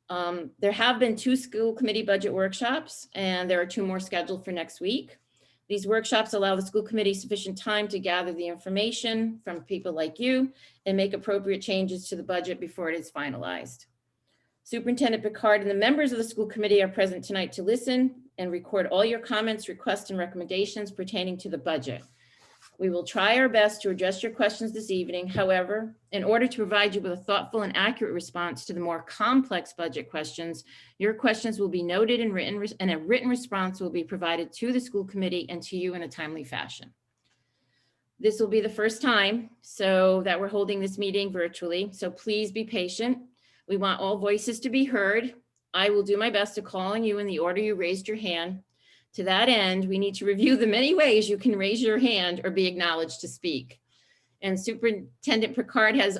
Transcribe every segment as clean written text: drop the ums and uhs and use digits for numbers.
There have been 2 school committee budget workshops, and there are 2 more scheduled for next week. These workshops allow the school committee sufficient time to gather the information from people like you and make appropriate changes to the budget before it is finalized. Superintendent Picard and the members of the school committee are present tonight to listen and record all your comments, requests, and recommendations pertaining to the budget. We will try our best to address your questions this evening. However, in order to provide you with a thoughtful and accurate response to the more complex budget questions, your questions will be noted and a written response will be provided to the school committee and to you in a timely fashion. This will be the first time that we're holding this meeting virtually, so please be patient. We want all voices to be heard. I will do my best to call on you in the order you raised your hand. To that end, we need to review the many ways you can raise your hand or be acknowledged to speak. And Superintendent Picard has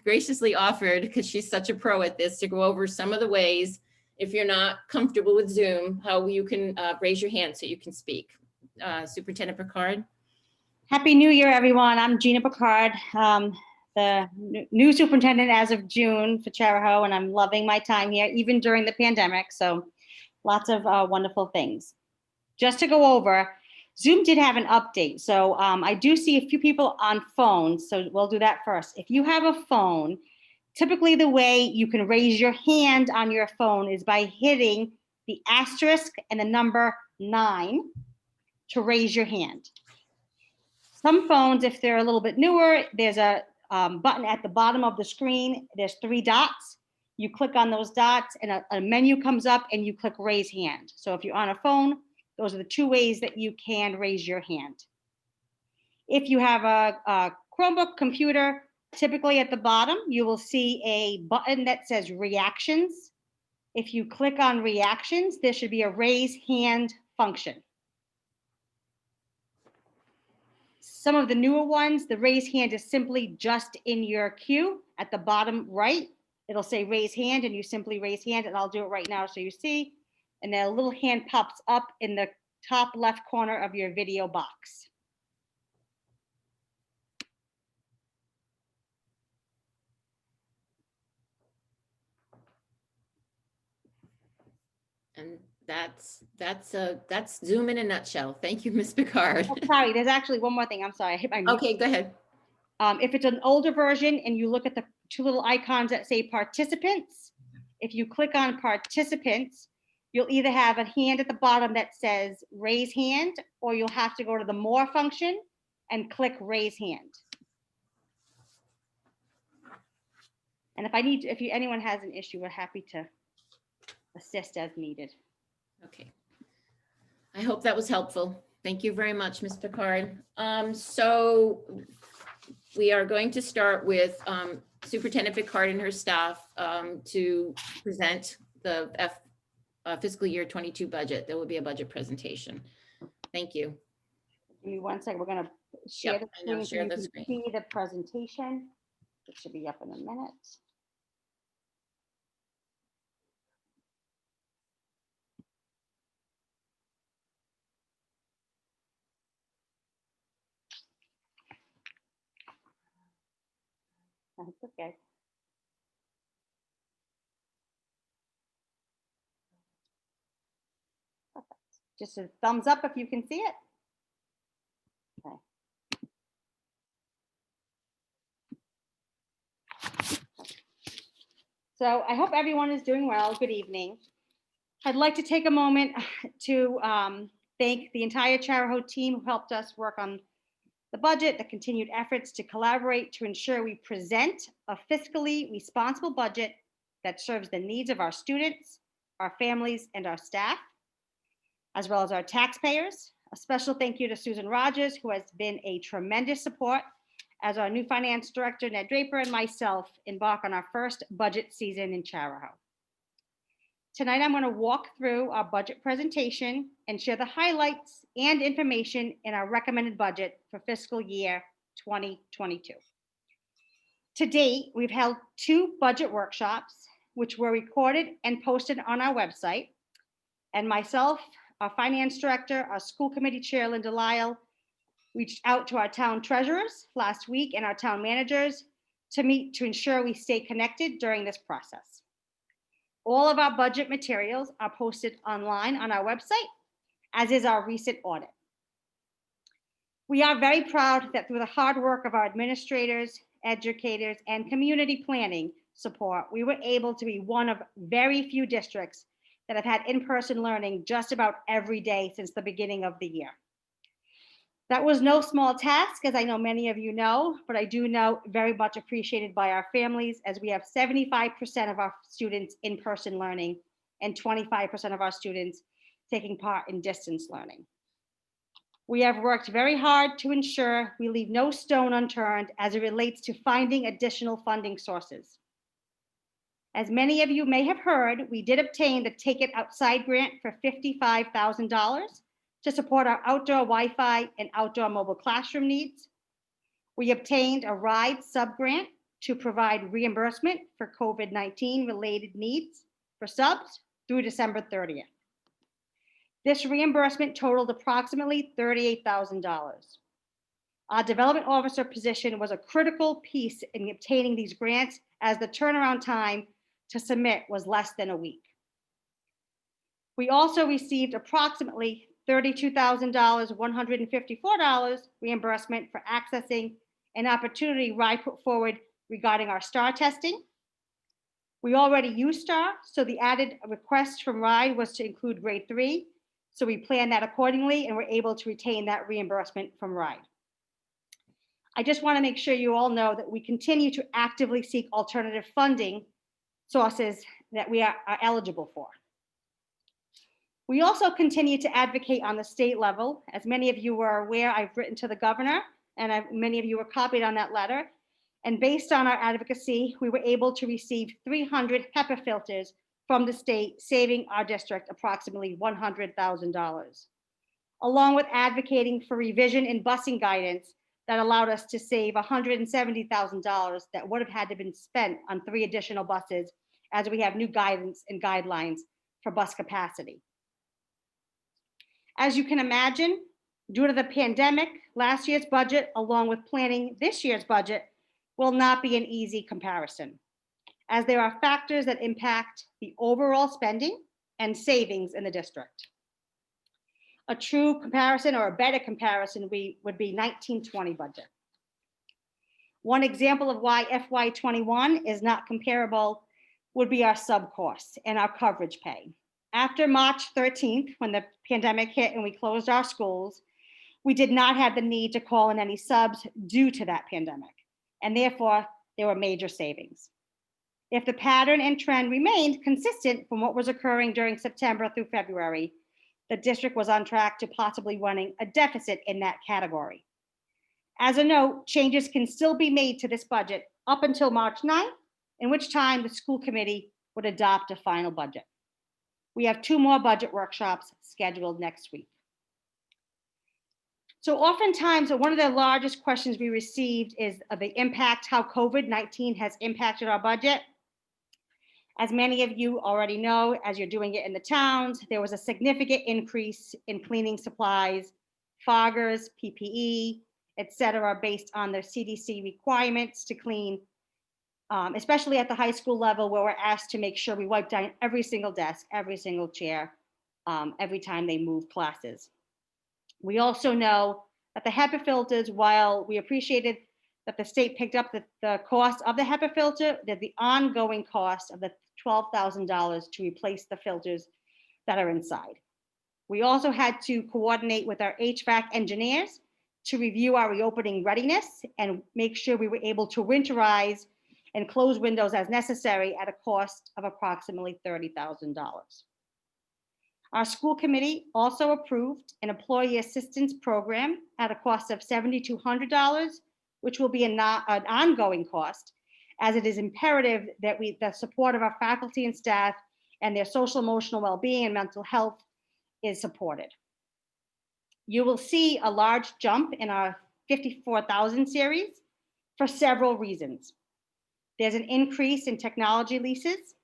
graciously offered, because she's such a pro at this, to go over some of the ways, if you're not comfortable with Zoom, how you can raise your hand so you can speak. Superintendent Picard. Happy New Year, everyone. I'm Gina Picard, the new superintendent as of June for Charahoe, and I'm loving my time here, even during the pandemic. So lots of wonderful things. Just to go over, Zoom did have an update. So I do see a few people on phones. So we'll do that first. If you have a phone, typically the way you can raise your hand on your phone is by hitting the asterisk and the number 9 to raise your hand. Some phones, if they're a little bit newer, there's a button at the bottom of the screen. There's 3 dots. You click on those dots and a menu comes up and you click raise hand. So if you're on a phone, those are the 2 ways that you can raise your hand. If you have a Chromebook computer, typically at the bottom, you will see a button that says reactions. If you click on reactions, there should be a raise hand function. Some of the newer ones, the raise hand is simply just in your queue at the bottom right. It'll say raise hand and you simply raise hand, and I'll do it right now so you see. And then a little hand pops up in the top left corner of your video box. And that's Zoom in a nutshell. Thank you, Ms. Picard. Oh, sorry, there's actually one more thing. I'm sorry, I hit my mute. Okay, go ahead. If it's an older version and you look at the 2 little icons that say participants, if you click on participants, you'll either have a hand at the bottom that says raise hand, or you'll have to go to the more function and click raise hand. And if anyone has an issue, we're happy to assist as needed. Okay. I hope that was helpful. Thank you very much, Ms. Picard. So we are going to start with Superintendent Picard and her staff to present the fiscal year 22 budget. There will be a budget presentation. Thank you. Give me one second. We're going to share the screen. Share the screen. See the presentation. It should be up in a minute. That's okay. Perfect. Just a thumbs up if you can see it. Okay. So I hope everyone is doing well. Good evening. I'd like to take a moment to thank the entire Charahoe team who helped us work on the budget, the continued efforts to collaborate to ensure we present a fiscally responsible budget that serves the needs of our students, our families, and our staff, as well as our taxpayers. A special thank you to Susan Rogers, who has been a tremendous support as our new finance director, Ned Draper, and myself embark on our first budget season in Charahoe. Tonight, I'm going to walk through our budget presentation and share the highlights and information in our recommended budget for fiscal year 2022. To date, we've held 2 budget workshops, which were recorded and posted on our website. And myself, our finance director, our school committee chair, Linda Lyle, reached out to our town treasurers last week and our town managers to meet to ensure we stay connected during this process. All of our budget materials are posted online on our website, as is our recent audit. We are very proud that through the hard work of our administrators, educators, and community planning support, we were able to be one of very few districts that have had in-person learning just about every day since the beginning of the year. That was no small task, as I know many of you know, but I do know very much appreciated by our families, as we have 75% of our students in-person learning and 25% of our students taking part in distance learning. We have worked very hard to ensure we leave no stone unturned as it relates to finding additional funding sources. As many of you may have heard, we did obtain the Take It Outside grant for $55,000 to support our outdoor Wi-Fi and outdoor mobile classroom needs. We obtained a RIDE sub-grant to provide reimbursement for COVID-19 related needs for subs through December 30th. This reimbursement totaled approximately $38,000. Our development officer position was a critical piece in obtaining these grants, as the turnaround time to submit was less than a week. We also received approximately $32,000, $154 reimbursement for accessing an opportunity RIDE put forward regarding our STAR testing. We already use STAR, so the added request from RIDE was to include grade 3. So we planned that accordingly and were able to retain that reimbursement from RIDE. I just want to make sure you all know that we continue to actively seek alternative funding sources that we are eligible for. We also continue to advocate on the state level. As many of you are aware, I've written to the governor, and many of you were copied on that letter. And based on our advocacy, we were able to receive 300 HEPA filters from the state, saving our district approximately $100,000, along with advocating for revision in busing guidance that allowed us to save $170,000 that would have had to been spent on 3 additional buses, as we have new guidance and guidelines for bus capacity. As you can imagine, due to the pandemic, last year's budget, along with planning this year's budget, will not be an easy comparison, as there are factors that impact the overall spending and savings in the district. A true comparison, or a better comparison, would be 1920 budget. One example of why FY21 is not comparable would be our sub costs and our coverage pay. After March 13th, when the pandemic hit and we closed our schools, we did not have the need to call in any subs due to that pandemic, and therefore there were major savings. If the pattern and trend remained consistent from what was occurring during September through February, the district was on track to possibly running a deficit in that category. As a note, changes can still be made to this budget up until March 9th, in which time the school committee would adopt a final budget. We have 2 more budget workshops scheduled next week. So oftentimes, one of the largest questions we received is the impact, how COVID-19 has impacted our budget. As many of you already know, as you're doing it in the towns, there was a significant increase in cleaning supplies, foggers, PPE, et cetera, based on the CDC requirements to clean, especially at the high school level, where we're asked to make sure we wipe down every single desk, every single chair, every time they move classes. We also know that the HEPA filters, while we appreciated that the state picked up the cost of the HEPA filter, that the ongoing cost of the $12,000 to replace the filters that are inside. We also had to coordinate with our HVAC engineers to review our reopening readiness and make sure we were able to winterize and close windows as necessary at a cost of approximately $30,000. Our school committee also approved an employee assistance program at a cost of $7,200, which will be an ongoing cost, as it is imperative that the support of our faculty and staff and their social emotional well-being and mental health is supported. You will see a large jump in our 54,000 series for several reasons. There's an increase in technology leases.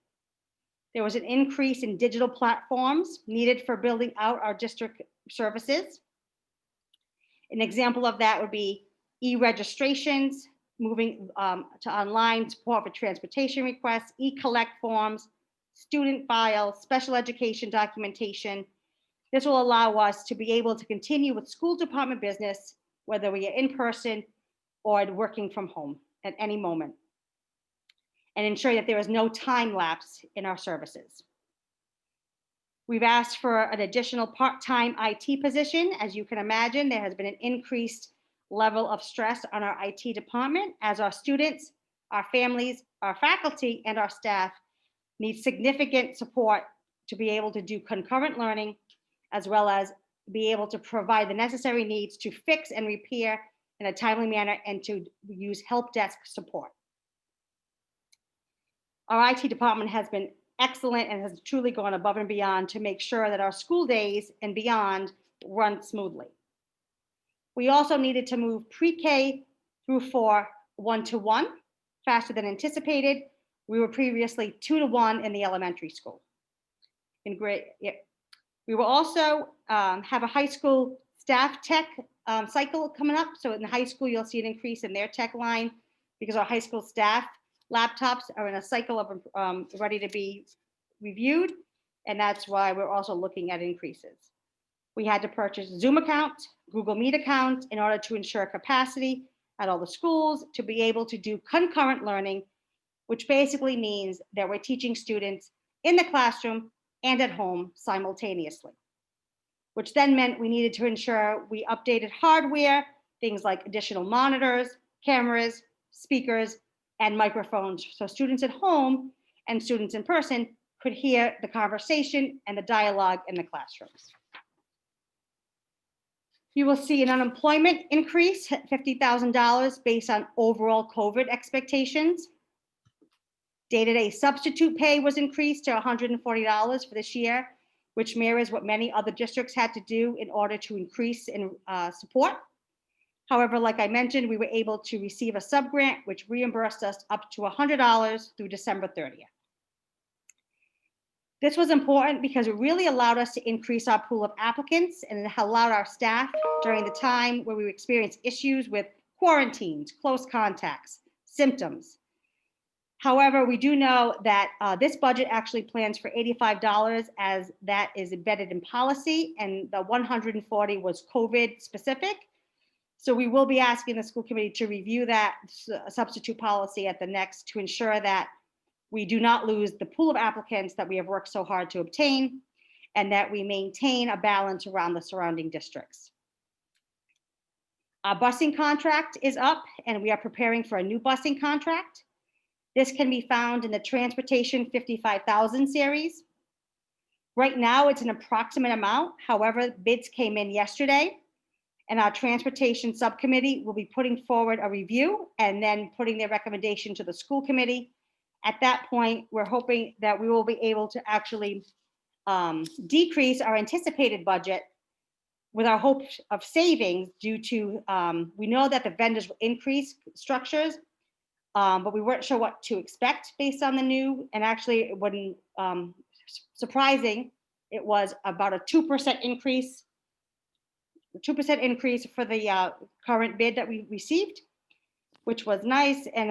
There was an increase in digital platforms needed for building out our district services. An example of that would be e-registrations, moving to online support for transportation requests, e-collect forms, student files, special education documentation. This will allow us to be able to continue with school department business, whether we are in person or working from home at any moment, and ensure that there is no time lapse in our services. We've asked for an additional part-time IT position. As you can imagine, there has been an increased level of stress on our IT department as our students, our families, our faculty, and our staff need significant support to be able to do concurrent learning, as well as be able to provide the necessary needs to fix and repair in a timely manner and to use help desk support. Our IT department has been excellent and has truly gone above and beyond to make sure that our school days and beyond run smoothly. We also needed to move pre-K through 4 1-to-1 faster than anticipated. We were previously 2-to-1 in the elementary school. We will also have a high school staff tech cycle coming up. So in the high school, you'll see an increase in their tech line because our high school staff laptops are in a cycle of ready to be reviewed. And that's why we're also looking at increases. We had to purchase Zoom account, Google Meet account in order to ensure capacity at all the schools to be able to do concurrent learning, which basically means that we're teaching students in the classroom and at home simultaneously, which then meant we needed to ensure we updated hardware, things like additional monitors, cameras, speakers, and microphones, so students at home and students in person could hear the conversation and the dialogue in the classrooms. You will see an unemployment increase at $50,000 based on overall COVID expectations. Day-to-day substitute pay was increased to $140 for this year, which mirrors what many other districts had to do in order to increase in support. However, like I mentioned, we were able to receive a sub-grant, which reimbursed us up to $100 through December 30th. This was important because it really allowed us to increase our pool of applicants, and it allowed our staff during the time where we experienced issues with quarantines, close contacts, symptoms. However, we do know that this budget actually plans for $85 as that is embedded in policy, and the $140 was COVID specific. So we will be asking the school committee to review that substitute policy at the next to ensure that we do not lose the pool of applicants that we have worked so hard to obtain, and that we maintain a balance around the surrounding districts. Our busing contract is up, and we are preparing for a new busing contract. This can be found in the Transportation 55,000 series. Right now, it's an approximate amount. However, bids came in yesterday, and our transportation subcommittee will be putting forward a review and then putting their recommendation to the school committee. At that point, we're hoping that we will be able to actually decrease our anticipated budget with our hope of savings due to, we know that the vendors will increase structures, but we weren't sure what to expect based on the new, and actually it wasn't surprising. It was about a 2% increase, for the current bid that we received, which was nice. And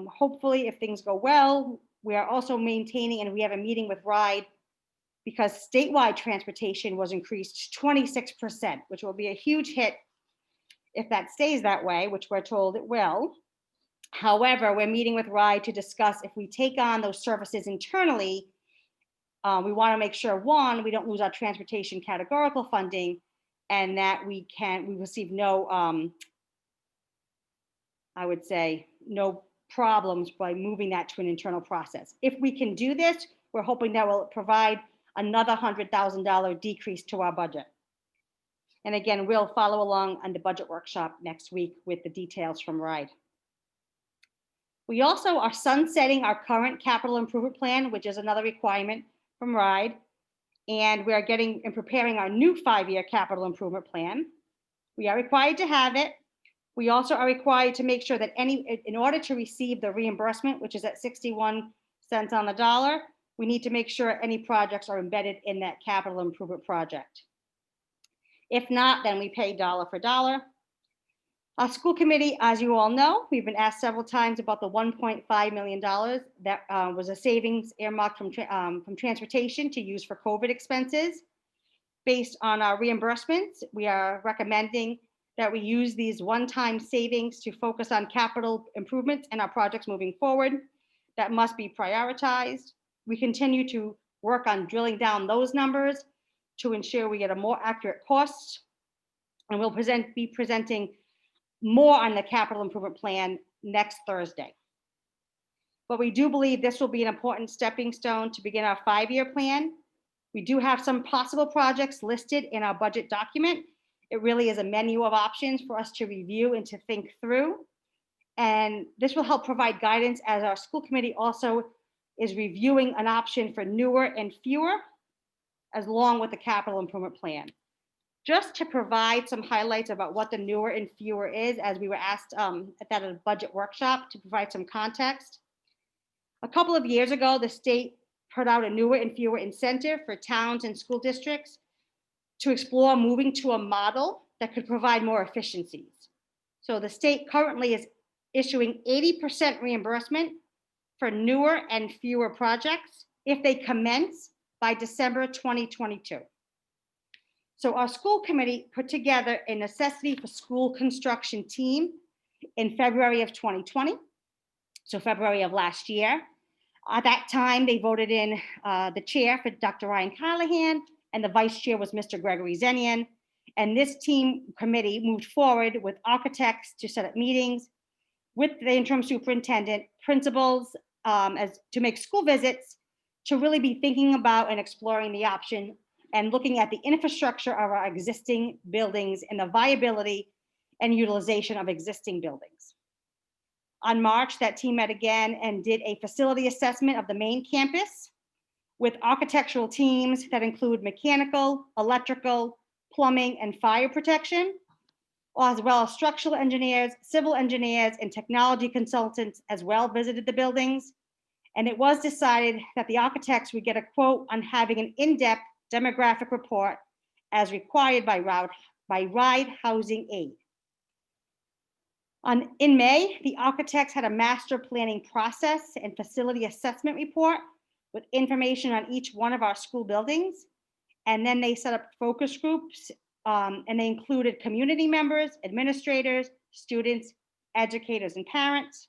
hopefully if things go well, we are also maintaining, and we have a meeting with RIDE because statewide transportation was increased 26%, which will be a huge hit if that stays that way, which we're told it will. However, we're meeting with RIDE to discuss if we take on those services internally, we want to make sure, one, we don't lose our transportation categorical funding, and that we receive no, I would say, no problems by moving that to an internal process. If we can do this, we're hoping that will provide another $100,000 decrease to our budget. And again, we'll follow along on the budget workshop next week with the details from RIDE. We also are sunsetting our current capital improvement plan, which is another requirement from RIDE. And we are getting and preparing our new 5-year capital improvement plan. We are required to have it. We also are required to make sure that in order to receive the reimbursement, which is at 61 cents on the dollar, we need to make sure any projects are embedded in that capital improvement project. If not, then we pay dollar for dollar. Our school committee, as you all know, we've been asked several times about the $1.5 million that was a savings earmarked from transportation to use for COVID expenses. Based on our reimbursements, we are recommending that we use these one-time savings to focus on capital improvements and our projects moving forward. That must be prioritized. We continue to work on drilling down those numbers to ensure we get a more accurate cost. And we'll be presenting more on the capital improvement plan next Thursday. But we do believe this will be an important stepping stone to begin our 5-year plan. We do have some possible projects listed in our budget document. It really is a menu of options for us to review and to think through. And this will help provide guidance as our school committee also is reviewing an option for newer and fewer, as along with the capital improvement plan. Just to provide some highlights about what the newer and fewer is, as we were asked at that budget workshop to provide some context. A couple of years ago, the state put out a newer and fewer incentive for towns and school districts to explore moving to a model that could provide more efficiencies. So the state currently is issuing 80% reimbursement for newer and fewer projects if they commence by December 2022. So our school committee put together a necessity for school construction team in February of 2020, so February of last year. At that time, they voted in the chair for Dr. Ryan Callahan, and the vice chair was Mr. Gregory Zenian. And this team committee moved forward with architects to set up meetings with the interim superintendent, principals, as to make school visits, to really be thinking about and exploring the option and looking at the infrastructure of our existing buildings and the viability and utilization of existing buildings. On March, that team met again and did a facility assessment of the main campus with architectural teams that include mechanical, electrical, plumbing, and fire protection, as well as structural engineers, civil engineers, and technology consultants as well visited the buildings. And it was decided that the architects would get a quote on having an in-depth demographic report as required by Ride Housing Aid. In May, the architects had a master planning process and facility assessment report with information on each one of our school buildings. And then they set up focus groups, and they included community members, administrators, students, educators, and parents.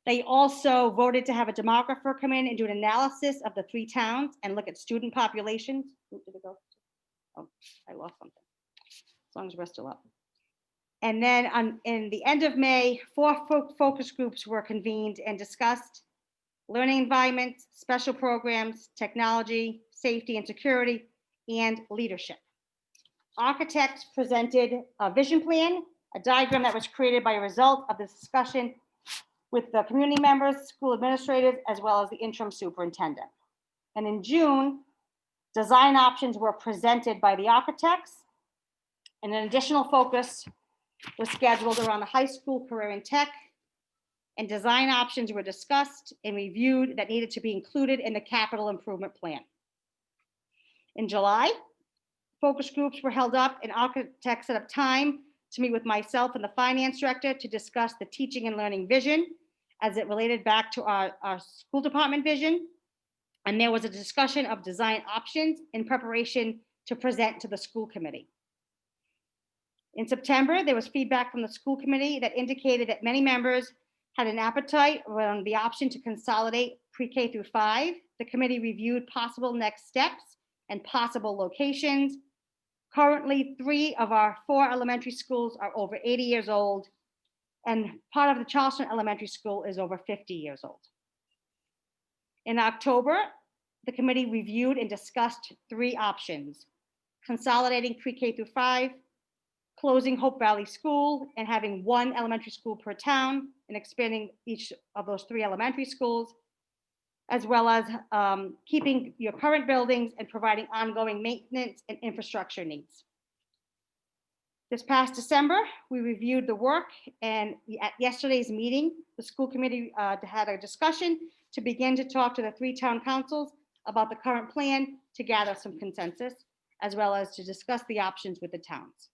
They also voted to have a demographer come in and do an analysis of the 3 towns and look at student populations. Did it go? Oh, I lost something. As long as we're still up. And then in the end of May, 4 focus groups were convened and discussed learning environments, special programs, technology, safety and security, and leadership. Architects presented a vision plan, a diagram that was created by a result of this discussion with the community members, school administrators, as well as the interim superintendent. And in June, design options were presented by the architects, and an additional focus was scheduled around the high school career and tech, and design options were discussed and reviewed that needed to be included in the capital improvement plan. In July, focus groups were held up and architects set up time to meet with myself and the finance director to discuss the teaching and learning vision as it related back to our school department vision. And there was a discussion of design options in preparation to present to the school committee. In September, there was feedback from the school committee that indicated that many members had an appetite around the option to consolidate pre-K through 5. The committee reviewed possible next steps and possible locations. Currently, 3 of our 4 elementary schools are over 80 years old, and part of the Charleston Elementary School is over 50 years old. In October, the committee reviewed and discussed 3 options: consolidating pre-K through 5, closing Hope Valley School and having 1 elementary school per town and expanding each of those 3 elementary schools, as well as keeping your current buildings and providing ongoing maintenance and infrastructure needs. This past December, we reviewed the work, and at yesterday's meeting, the school committee had a discussion to begin to talk to the 3 town councils about the current plan to gather some consensus, as well as to discuss the options with the towns.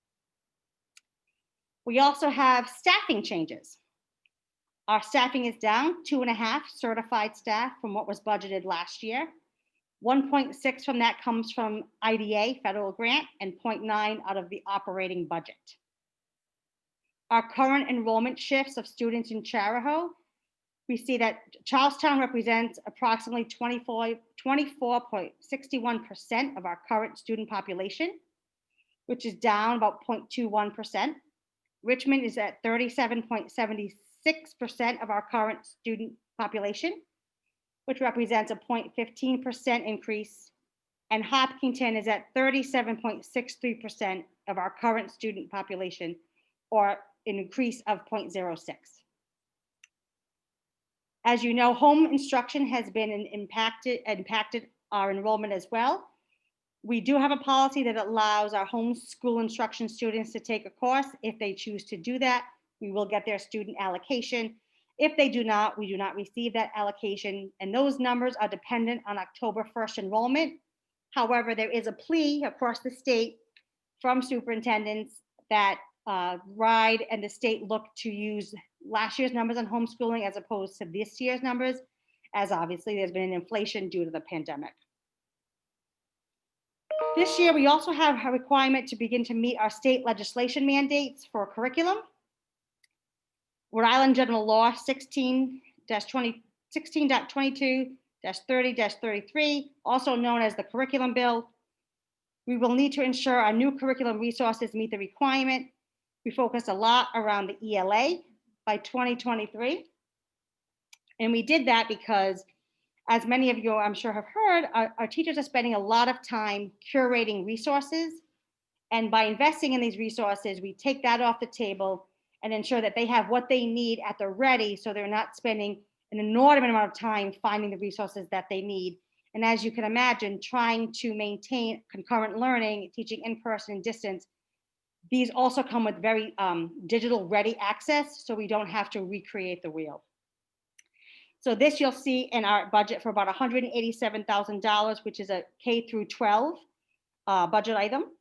We also have staffing changes. Our staffing is down 2.5 certified staff from what was budgeted last year. 1.6 from that comes from IDA, federal grant, and 0.9 out of the operating budget. Our current enrollment shifts of students in Charahoe, we see that Charlestown represents approximately 24.61% of our current student population, which is down about 0.21%. Richmond is at 37.76% of our current student population, which represents a 0.15% increase. And Hopkinton is at 37.63% of our current student population, or an increase of 0.06. As you know, home instruction has been impacted our enrollment as well. We do have a policy that allows our homeschool instruction students to take a course. If they choose to do that, we will get their student allocation. If they do not, we do not receive that allocation. And those numbers are dependent on October 1st enrollment. However, there is a plea across the state from superintendents that RIDE and the state look to use last year's numbers on homeschooling as opposed to this year's numbers, as obviously there's been an inflation due to the pandemic. This year, we also have a requirement to begin to meet our state legislation mandates for curriculum. Rhode Island General Law 16.22-30-33, also known as the curriculum bill. We will need to ensure our new curriculum resources meet the requirement. We focused a lot around the ELA by 2023. And we did that because, as many of you I'm sure have heard, our teachers are spending a lot of time curating resources. And by investing in these resources, we take that off the table and ensure that they have what they need at the ready, so they're not spending an inordinate amount of time finding the resources that they need. And as you can imagine, trying to maintain concurrent learning, teaching in person and distance, these also come with very digital ready access, so we don't have to recreate the wheel. So this you'll see in our budget for about $187,000, which is a K through 12 budget item.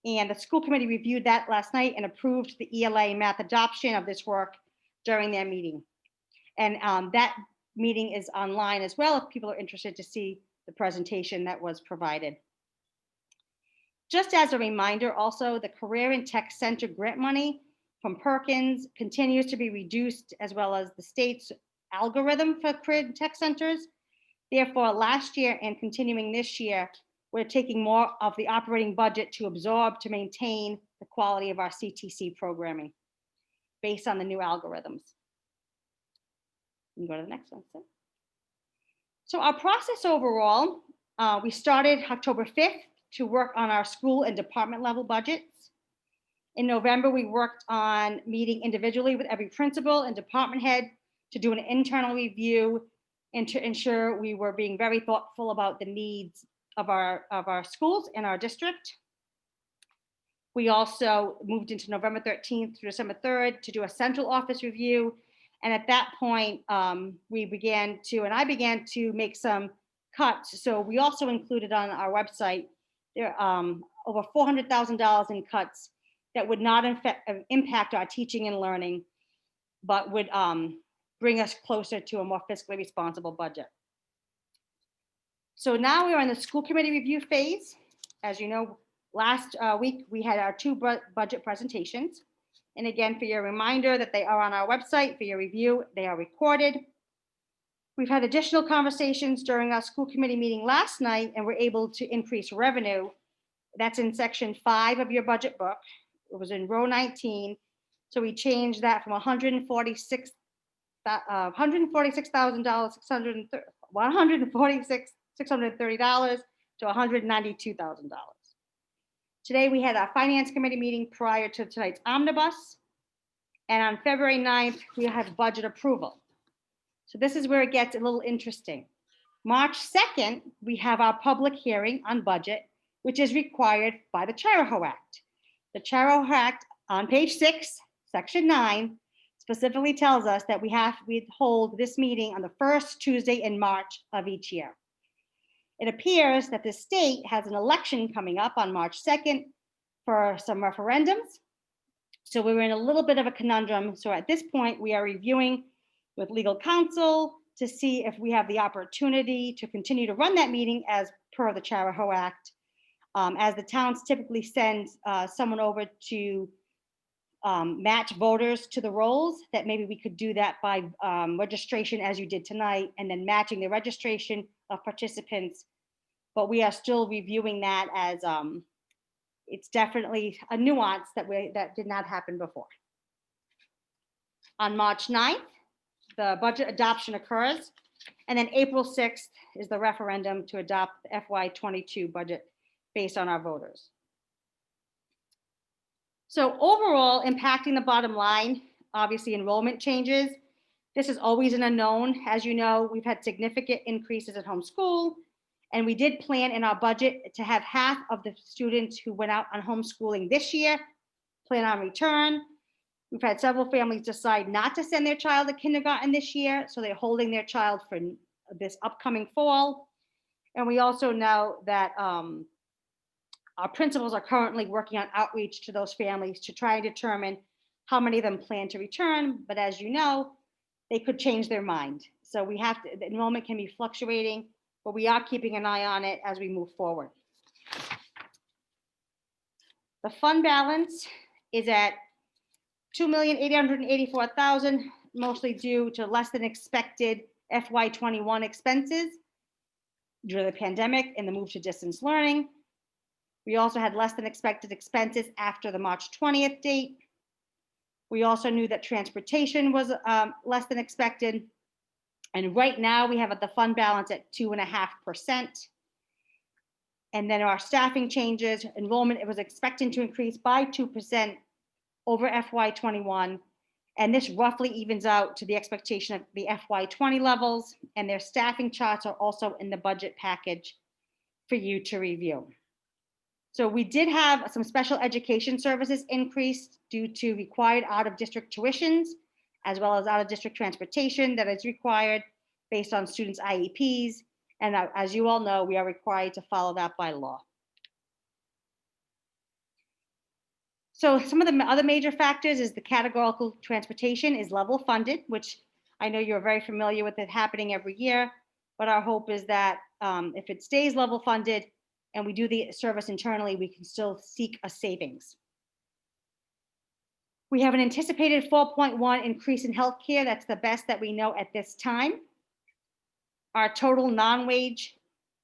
And the school committee reviewed that last night and approved the ELA math adoption of this work during their meeting. And that meeting is online as well if people are interested to see the presentation that was provided. Just as a reminder, also, the Career and Tech Center grant money from Perkins continues to be reduced, as well as the state's algorithm for career and tech centers. Therefore, last year and continuing this year, we're taking more of the operating budget to absorb to maintain the quality of our CTC programming based on the new algorithms. You can go to the next one. So our process overall, we started October 5th to work on our school and department level budgets. In November, we worked on meeting individually with every principal and department head to do an internal review and to ensure we were being very thoughtful about the needs of our schools and our district. We also moved into November 13th through December 3rd to do a central office review. And at that point, I began to make some cuts. So we also included on our website, there over $400,000 in cuts that would not impact our teaching and learning, but would bring us closer to a more fiscally responsible budget. So now we're in the school committee review phase. As you know, last week we had our 2 budget presentations. And again, for your reminder that they are on our website for your review, they are recorded. We've had additional conversations during our school committee meeting last night, and we're able to increase revenue. That's in section 5 of your budget book. It was in row 19. So we changed that from $146,630 to $192,000. Today we had our finance committee meeting prior to tonight's omnibus. And on February 9th, we have budget approval. So this is where it gets a little interesting. March 2nd, we have our public hearing on budget, which is required by the Charahoe Act. The Charahoe Act on page 6, section 9, specifically tells us that we hold this meeting on the first Tuesday in March of each year. It appears that the state has an election coming up on March 2nd for some referendums. So we were in a little bit of a conundrum. So at this point, we are reviewing with legal counsel to see if we have the opportunity to continue to run that meeting as per the Charahoe Act. As the towns typically send someone over to match voters to the rolls, that maybe we could do that by registration as you did tonight, and then matching the registration of participants. But we are still reviewing that as it's definitely a nuance that did not happen before. On March 9th, the budget adoption occurs, and then April 6th is the referendum to adopt the FY22 budget based on our voters. So overall, impacting the bottom line, obviously enrollment changes. This is always an unknown. As you know, we've had significant increases at homeschool, and we did plan in our budget to have half of the students who went out on homeschooling this year plan on return. We've had several families decide not to send their child to kindergarten this year, so they're holding their child for this upcoming fall. And we also know that our principals are currently working on outreach to those families to try and determine how many of them plan to return. But as you know, they could change their mind. So we have to, the enrollment can be fluctuating, but we are keeping an eye on it as we move forward. The fund balance is at $2,884,000, mostly due to less than expected FY21 expenses due to the pandemic and the move to distance learning. We also had less than expected expenses after the March 20th date. We also knew that transportation was less than expected. And right now we have the fund balance at 2.5%. And then our staffing changes, enrollment, it was expecting to increase by 2% over FY21. And this roughly evens out to the expectation of the FY20 levels, and their staffing charts are also in the budget package for you to review. So we did have some special education services increased due to required out-of-district tuitions, as well as out-of-district transportation that is required based on students' IEPs. And as you all know, we are required to follow that by law. So some of the other major factors is the categorical transportation is level funded, which I know you're very familiar with it happening every year, but our hope is that if it stays level funded and we do the service internally, we can still seek a savings. We have an anticipated 4.1 increase in healthcare. That's the best that we know at this time. Our total non-wage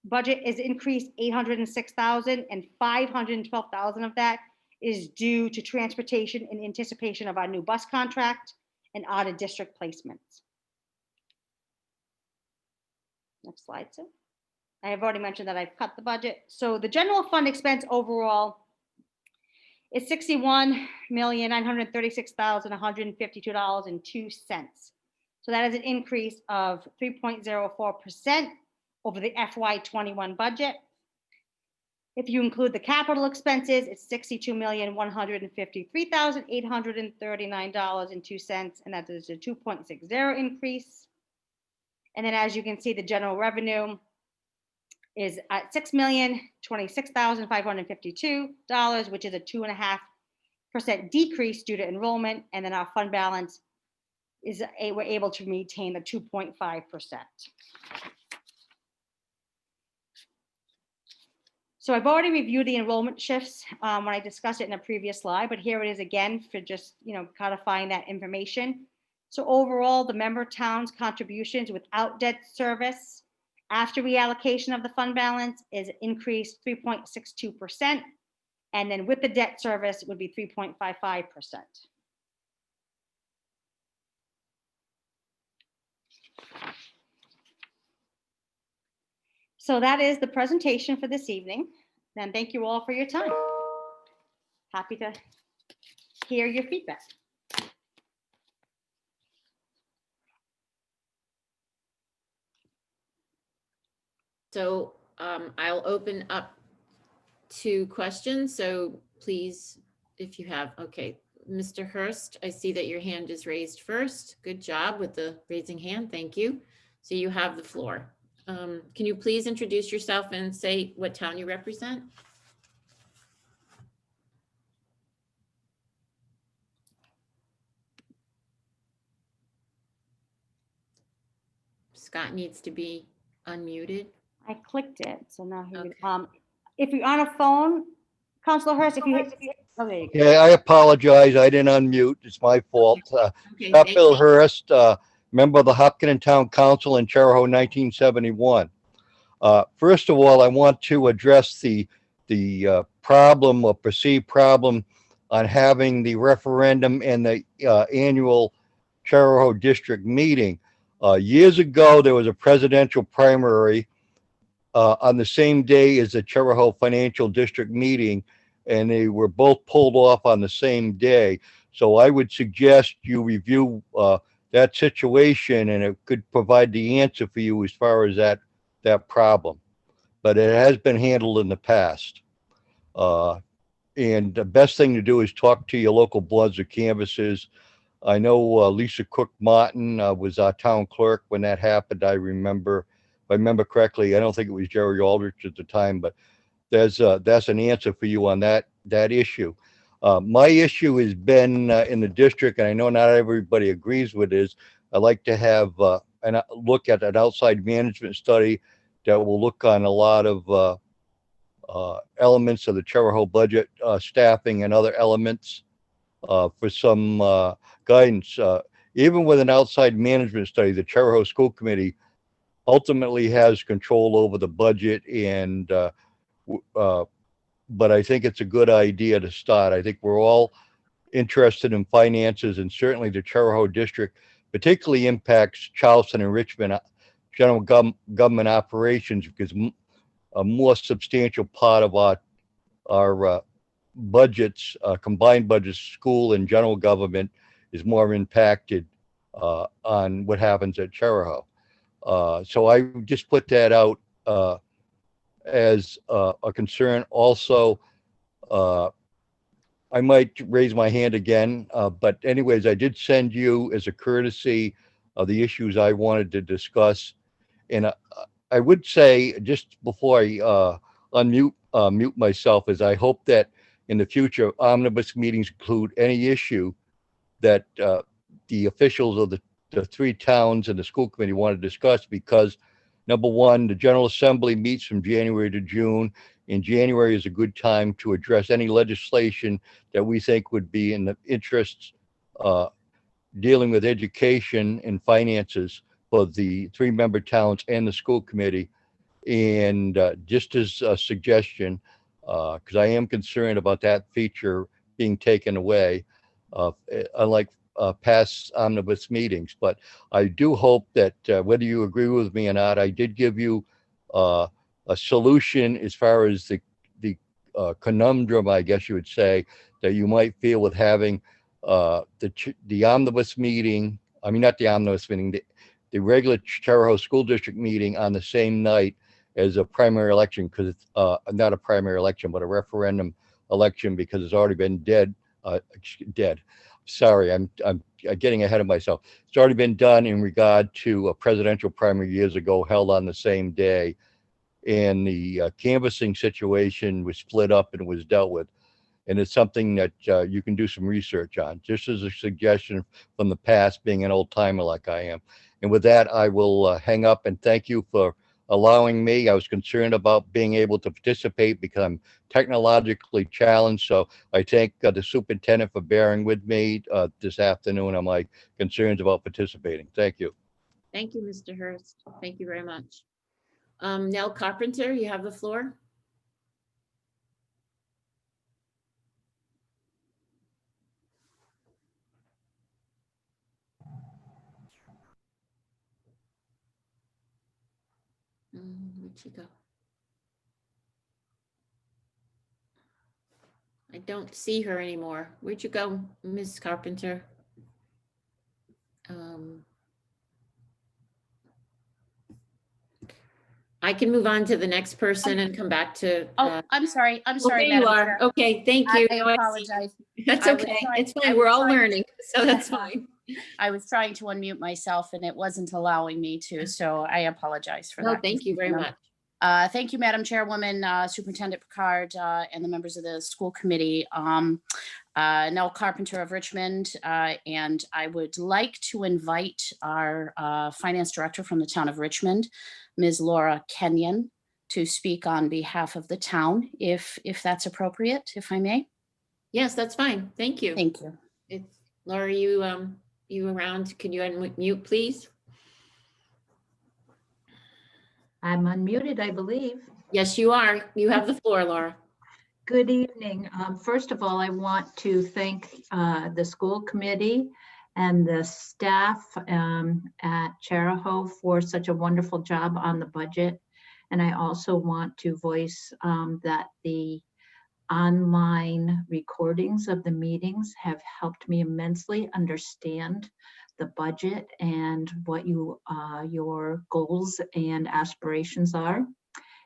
budget is increased $806,000, and $512,000 of that is due to transportation in anticipation of our new bus contract and out-of-district placements. Next slide, sir. I have already mentioned that I've cut the budget. So the general fund expense overall is $61,936,152.02. So that is an increase of 3.04% over the FY21 budget. If you include the capital expenses, it's $62,153,839.02, and that is a 2.60 increase. And then as you can see, the general revenue is at $6,026,552, which is a 2.5% decrease due to enrollment. And then our fund balance is we're able to maintain the 2.5%. So I've already reviewed the enrollment shifts when I discussed it in a previous slide, but here it is again for just codifying that information. So overall, the member towns' contributions without debt service after reallocation of the fund balance is increased 3.62%, and then with the debt service it would be 3.55%. So that is the presentation for this evening. And thank you all for your time. Happy to hear your feedback. So I'll open up to questions. So please, if you have, okay, Mr. Hurst, I see that your hand is raised first. Good job with the raising hand. Thank you. So you have the floor. Can you please introduce yourself and say what town you represent? Scott needs to be unmuted. I clicked it, so now here we, Okay. if you're on a phone, Counselor Hurst, if you hit, oh, there you go. Yeah, I apologize. I didn't unmute. It's my fault. Okay, Scott thank Bill you. Hurst, member of the Hopkinton Town Council in Charahoe, 1971. First of all, I want to address the problem or perceived problem on having the referendum and the annual Charahoe district meeting. Years ago, there was a presidential primary on the same day as the Charahoe Financial District meeting, and they were both pulled off on the same day. So I would suggest you review that situation, and it could provide the answer for you as far as that problem. But it has been handled in the past. And the best thing to do is talk to your local bloods or canvassers. I know Lisa Cook Martin was our town clerk when that happened. I remember, if I remember correctly, I don't think it was Jerry Aldrich at the time, but that's an answer for you on that issue. My issue has been in the district, and I know not everybody agrees with this. I like to have and look at an outside management study that will look on a lot of elements of the Charahoe budget, staffing and other elements for some guidance. Even with an outside management study, the Charahoe School Committee ultimately has control over the budget, and but I think it's a good idea to start. I think we're all interested in finances, and certainly the Charahoe district particularly impacts Charleston and Richmond general government operations, because a more substantial part of our budgets, combined budgets, school and general government, is more impacted on what happens at Charahoe. So I just put that out as a concern. Also, I might raise my hand again, but anyways, I did send you as a courtesy of the issues I wanted to discuss. And I would say, just before I mute myself, is I hope that in the future, omnibus meetings include any issue that the officials of the three towns and the school committee want to discuss, because number one, the General Assembly meets from January to June, and January is a good time to address any legislation that we think would be in the interests dealing with education and finances for the three-member towns and the school committee. And just as a suggestion, because I am concerned about that feature being taken away, unlike past omnibus meetings. But I do hope that whether you agree with me or not, I did give you a solution as far as the conundrum, I guess you would say, that you might feel with having the omnibus meeting. I mean, not the omnibus meeting, the regular Charahoe School District meeting on the same night as a primary election, because it's not a primary election, but a referendum election, because it's already been dead. Sorry, I'm getting ahead of myself. It's already been done in regard to a presidential primary years ago, held on the same day. And the canvassing situation was split up and was dealt with. And it's something that you can do some research on, just as a suggestion from the past, being an old timer like I am. And with that, I will hang up and thank you for allowing me. I was concerned about being able to participate because I'm technologically challenged. So I thank the superintendent for bearing with me this afternoon on my concerns about participating. Thank you. Thank you, Mr. Hurst. Thank you very much. Nell Carpenter, you have the floor. Where'd she go? I don't see her anymore. Where'd you go, Ms. Carpenter? I can move on to the next person and come back to. Oh, I'm sorry. I'm sorry, there you Madam are. Chair. Okay, thank you. I Now I see. apologize. That's I was okay. trying- It's I fine. was We're all trying- learning, so that's fine. I was trying to unmute myself and it wasn't allowing me to, so I apologize for No, that. thank you very much. Thank you, Madam Chairwoman, Superintendent Picard, and the members of the school committee. Nell Carpenter of Richmond, and I would like to invite our finance director from the town of Richmond, Ms. Laura Kenyon, to speak on behalf of the town, if that's appropriate, if I may. Yes, that's fine. Thank you. Thank you. Laura, you around? Can you unmute, please? I'm unmuted, I believe. Yes, you are. You have the floor, Laura. Good evening. First of all, I want to thank the school committee and the staff at Charahoe for such a wonderful job on the budget. And I also want to voice that the online recordings of the meetings have helped me immensely understand the budget and what your goals and aspirations are.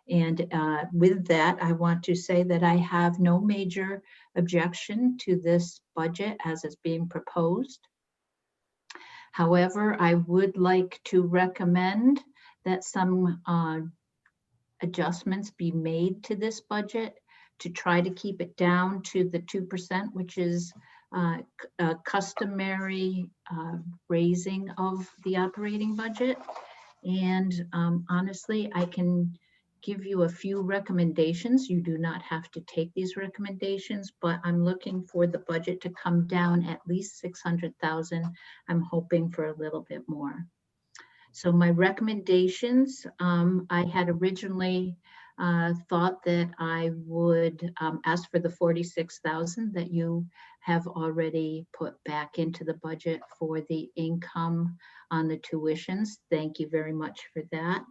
And with that, I want to say that I have no major objection to this budget as it's being proposed. However, I would like to recommend that some adjustments be made to this budget to try to keep it down to the 2%, which is a customary raising of the operating budget. And honestly, I can give you a few recommendations. You do not have to take these recommendations, but I'm looking for the budget to come down at least 600,000. I'm hoping for a little bit more. So my recommendations, I had originally thought that I would ask for the 46,000 that you have already put back into the budget for the income on the tuitions. Thank you very much for that.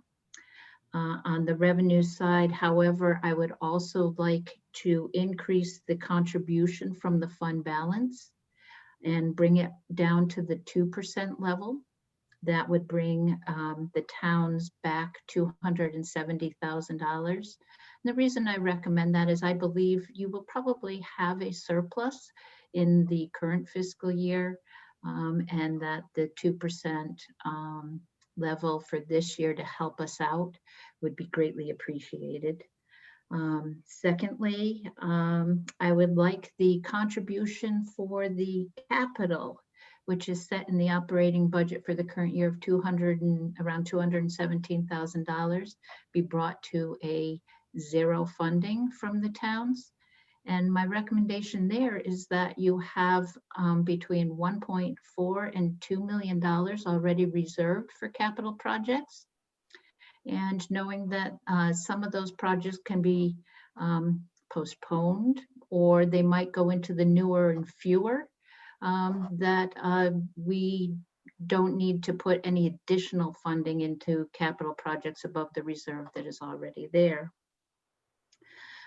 On the revenue side, however, I would also like to increase the contribution from the fund balance and bring it down to the 2% level. That would bring the towns back $270,000. The reason I recommend that is I believe you will probably have a surplus in the current fiscal year, and that the 2% level for this year to help us out would be greatly appreciated. Secondly, I would like the contribution for the capital, which is set in the operating budget for the current year of around $217,000, be brought to a zero funding from the towns. And my recommendation there is that you have between 1.4 and $2 million already reserved for capital projects. And knowing that some of those projects can be postponed, or they might go into the newer and fewer, that we don't need to put any additional funding into capital projects above the reserve that is already there.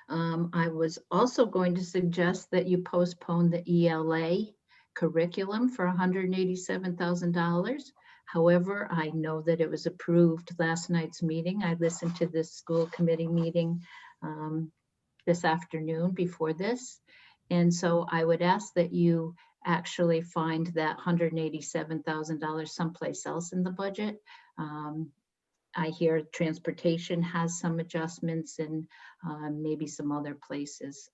I was also going to suggest that you postpone the ELA curriculum for $187,000. However, I know that it was approved last night's meeting. I listened to this school committee meeting this afternoon before this. And so I would ask that you actually find that $187,000 someplace else in the budget. I hear transportation has some adjustments and maybe some other places.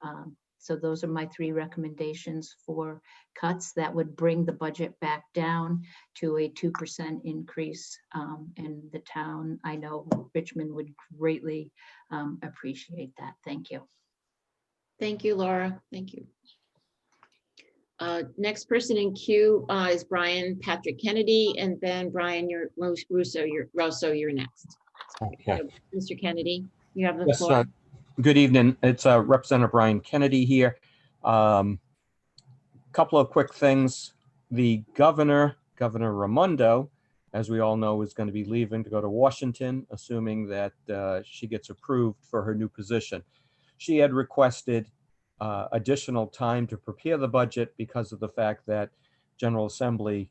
So those are my three recommendations for cuts that would bring the budget back down to a 2% increase. And the town, I know Richmond would greatly appreciate that. Thank you. Thank you, Laura. Thank you. Next person in queue is Brian Patrick Kennedy, and then Brian Russo, you're next. Okay. So, Mr. Kennedy, you have the Yes, floor. good evening. It's Representative Brian Kennedy here. Couple of quick things. The Governor Raimondo, as we all know, is going to be leaving to go to Washington, assuming that she gets approved for her new position. She had requested additional time to prepare the budget because of the fact that General Assembly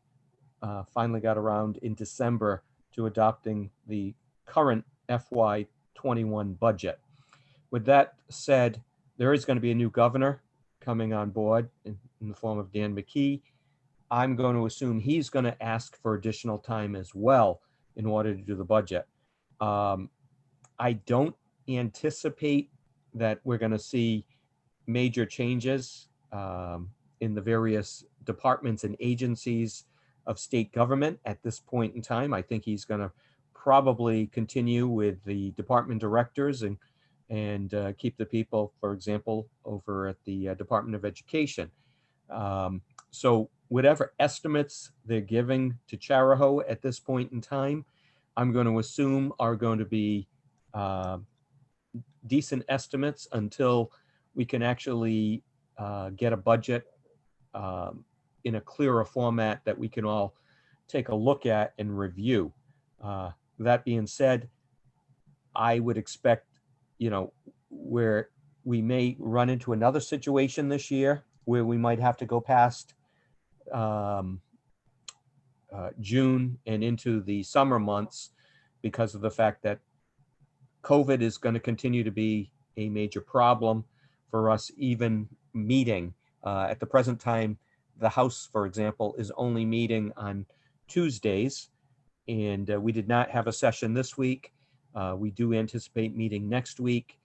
finally got around in December to adopting the current FY21 budget. With that said, there is going to be a new governor coming on board in the form of Dan McKee. I'm going to assume he's going to ask for additional time as well in order to do the budget. I don't anticipate that we're going to see major changes in the various departments and agencies of state government at this point in time. I think he's going to probably continue with the department directors and keep the people, for example, over at the Department of Education. So whatever estimates they're giving to Charahoe at this point in time, I'm going to assume are going to be decent estimates until we can actually get a budget in a clearer format that we can all take a look at and review. That being said, I would expect, where we may run into another situation this year where we might have to go past June and into the summer months because of the fact that COVID is going to continue to be a major problem for us even meeting. At the present time, the House, for example, is only meeting on Tuesdays, and we did not have a session this week. We do anticipate meeting next week.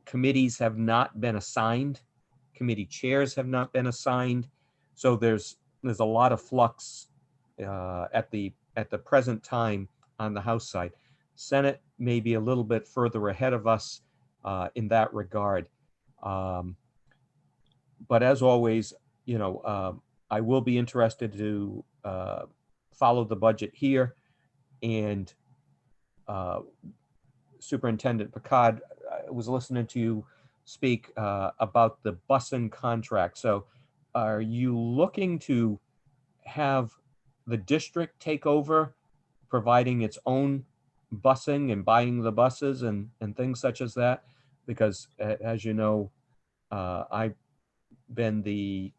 Committees have not been assigned. Committee chairs have not been assigned. So there's a lot of flux at the present time on the House side. Senate may be a little bit further ahead of us in that regard. But as always, I will be interested to follow the budget here. And Superintendent Picard, I was listening to you speak about the busing contract. So are you looking to have the district take over providing its own busing and buying the buses and things such as that? Because as you know, I've been the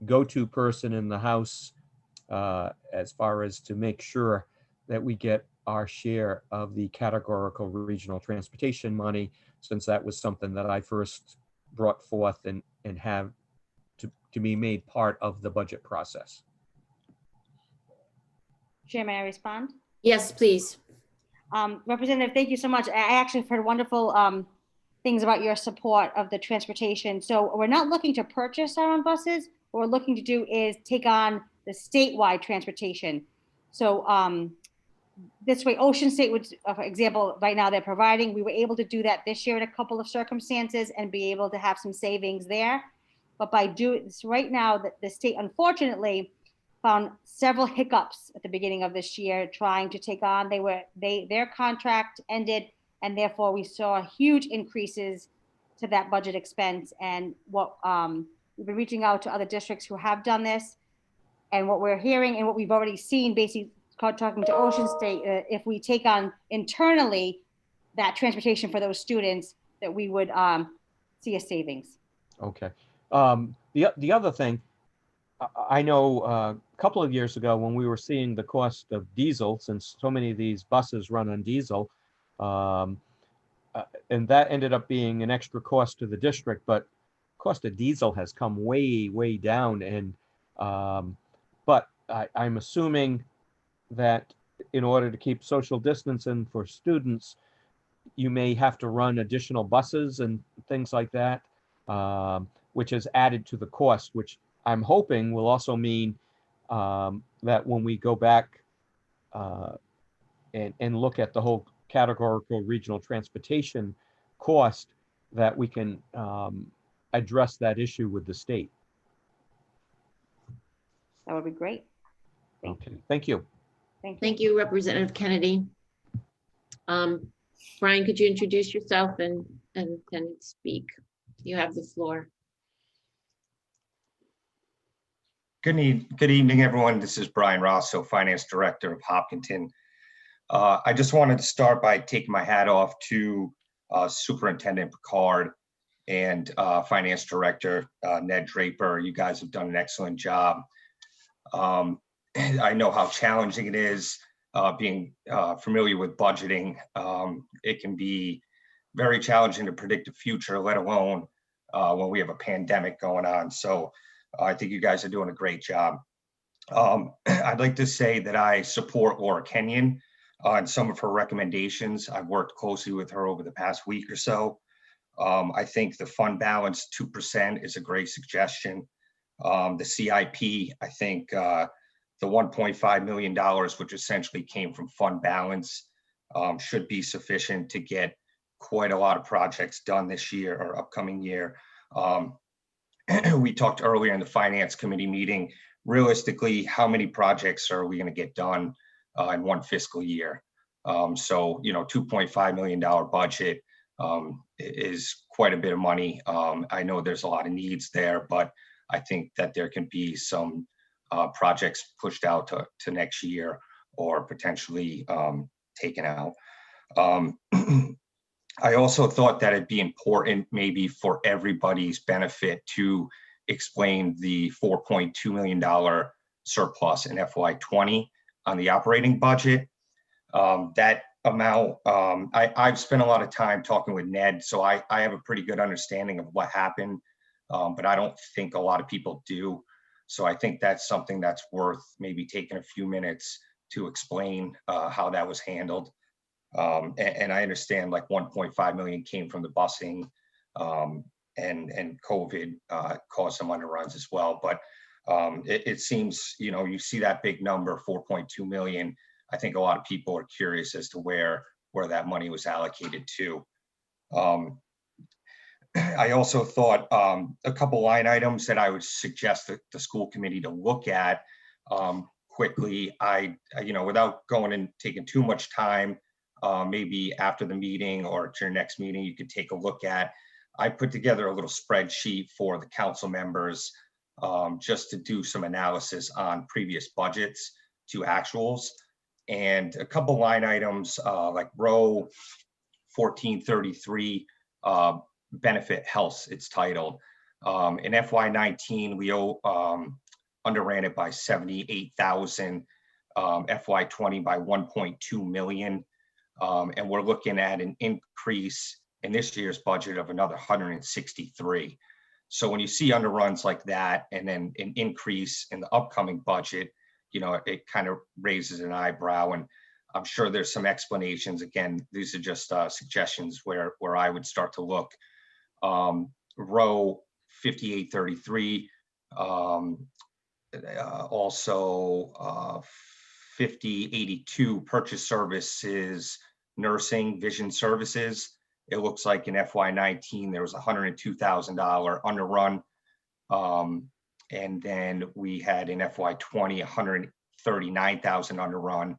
go-to person in the House as far as to make sure that we get our share of the categorical regional transportation money, since that was something that I first brought forth and have to be made part of the budget process. Chair, may I respond? Yes, please. Representative, thank you so much. I actually heard wonderful things about your support of the transportation. So we're not looking to purchase our own buses. What we're looking to do is take on the statewide transportation. So this way, Ocean State would, for example, right now they're providing, we were able to do that this year in a couple of circumstances and be able to have some savings there. But by doing this right now, the state unfortunately found several hiccups at the beginning of this year trying to take on. Their contract ended, and therefore we saw huge increases to that budget expense. And what we've been reaching out to other districts who have done this, and what we're hearing and what we've already seen, basically talking to Ocean State, if we take on internally that transportation for those students, that we would see a savings. Okay. The other thing, I know a couple of years ago when we were seeing the cost of diesel, since so many of these buses run on diesel, and that ended up being an extra cost to the district, but cost of diesel has come way, way down. And but I'm assuming that in order to keep social distancing for students, you may have to run additional buses and things like that, which is added to the cost, which I'm hoping will also mean that when we go back and look at the whole categorical regional transportation cost, that we can address that issue with the state. That would be great. Okay, thank you. Thank you, Representative Kennedy. Brian, could you introduce yourself and speak? You have the floor. Good evening, everyone. This is Brian Rosso, Finance Director of Hopkinton. I just wanted to start by taking my hat off to Superintendent Picard and Finance Director Ned Draper. You guys have done an excellent job. I know how challenging it is being familiar with budgeting. It can be very challenging to predict the future, let alone when we have a pandemic going on. So I think you guys are doing a great job. I'd like to say that I support Laura Kenyon on some of her recommendations. I've worked closely with her over the past week or so. I think the fund balance 2% is a great suggestion. The CIP, I think the $1.5 million, which essentially came from fund balance, should be sufficient to get quite a lot of projects done this year or upcoming year. We talked earlier in the finance committee meeting, realistically, how many projects are we going to get done in one fiscal year? So, $2.5 million budget is quite a bit of money. I know there's a lot of needs there, but I think that there can be some projects pushed out to next year or potentially taken out. I also thought that it'd be important maybe for everybody's benefit to explain the $4.2 million surplus in FY20 on the operating budget. That amount, I've spent a lot of time talking with Ned, so I have a pretty good understanding of what happened, but I don't think a lot of people do. So I think that's something that's worth maybe taking a few minutes to explain how that was handled. And I understand like 1.5 million came from the busing, and COVID caused some underruns as well. But it seems, you see that big number, 4.2 million. I think a lot of people are curious as to where that money was allocated to. I also thought a couple line items that I would suggest that the school committee to look at quickly. Without going and taking too much time, maybe after the meeting or at your next meeting, you could take a look at. I put together a little spreadsheet for the council members just to do some analysis on previous budgets to actuals. And a couple line items like row 1433, benefit health, it's titled. In FY19, we underran it by 78,000, FY20 by 1.2 million. And we're looking at an increase in this year's budget of another 163. So when you see underruns like that, and then an increase in the upcoming budget, it kind of raises an eyebrow. And I'm sure there's some explanations. Again, these are just suggestions where I would start to look. Row 5833, also 5082 purchase services, nursing, vision services. It looks like in FY19 there was $102,000 underrun, and then we had in FY20 $139,000 underrun.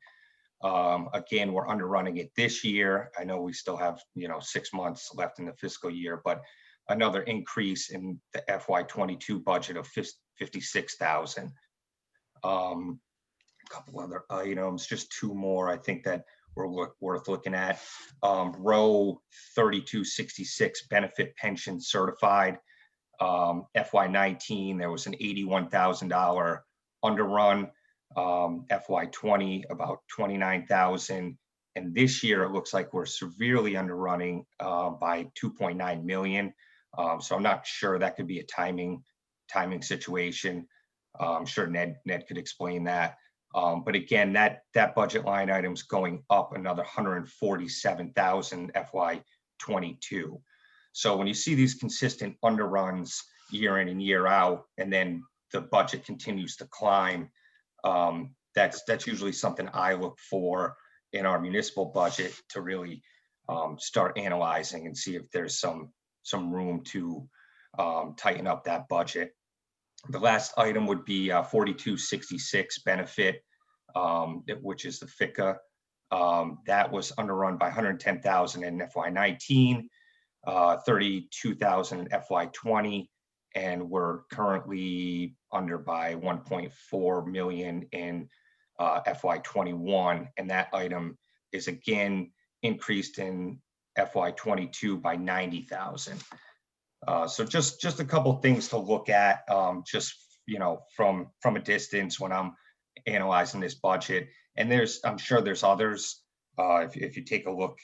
Again, we're underrunning it this year. I know we still have 6 months left in the fiscal year, but another increase in the FY22 budget of 56,000. A couple other items, just two more I think that were worth looking at. Row 3266, benefit pension certified. FY19 there was an $81,000 underrun. FY20 about 29,000, and this year it looks like we're severely underrunning by 2.9 million. So I'm not sure, that could be a timing situation. I'm sure Ned could explain that. But again, that budget line item's going up another 147,000 FY22. So when you see these consistent underruns year in and year out, and then the budget continues to climb, that's usually something I look for in our municipal budget to really start analyzing and see if there's some room to tighten up that budget. The last item would be 4266 benefit, which is the FICA. That was underrun by 110,000 in FY19, 32,000 in FY20, and we're currently under by 1.4 million in FY21, and that item is again increased in FY22 by 90,000. So just a couple things to look at, just from a distance when I'm analyzing this budget. And I'm sure there's others if you take a look.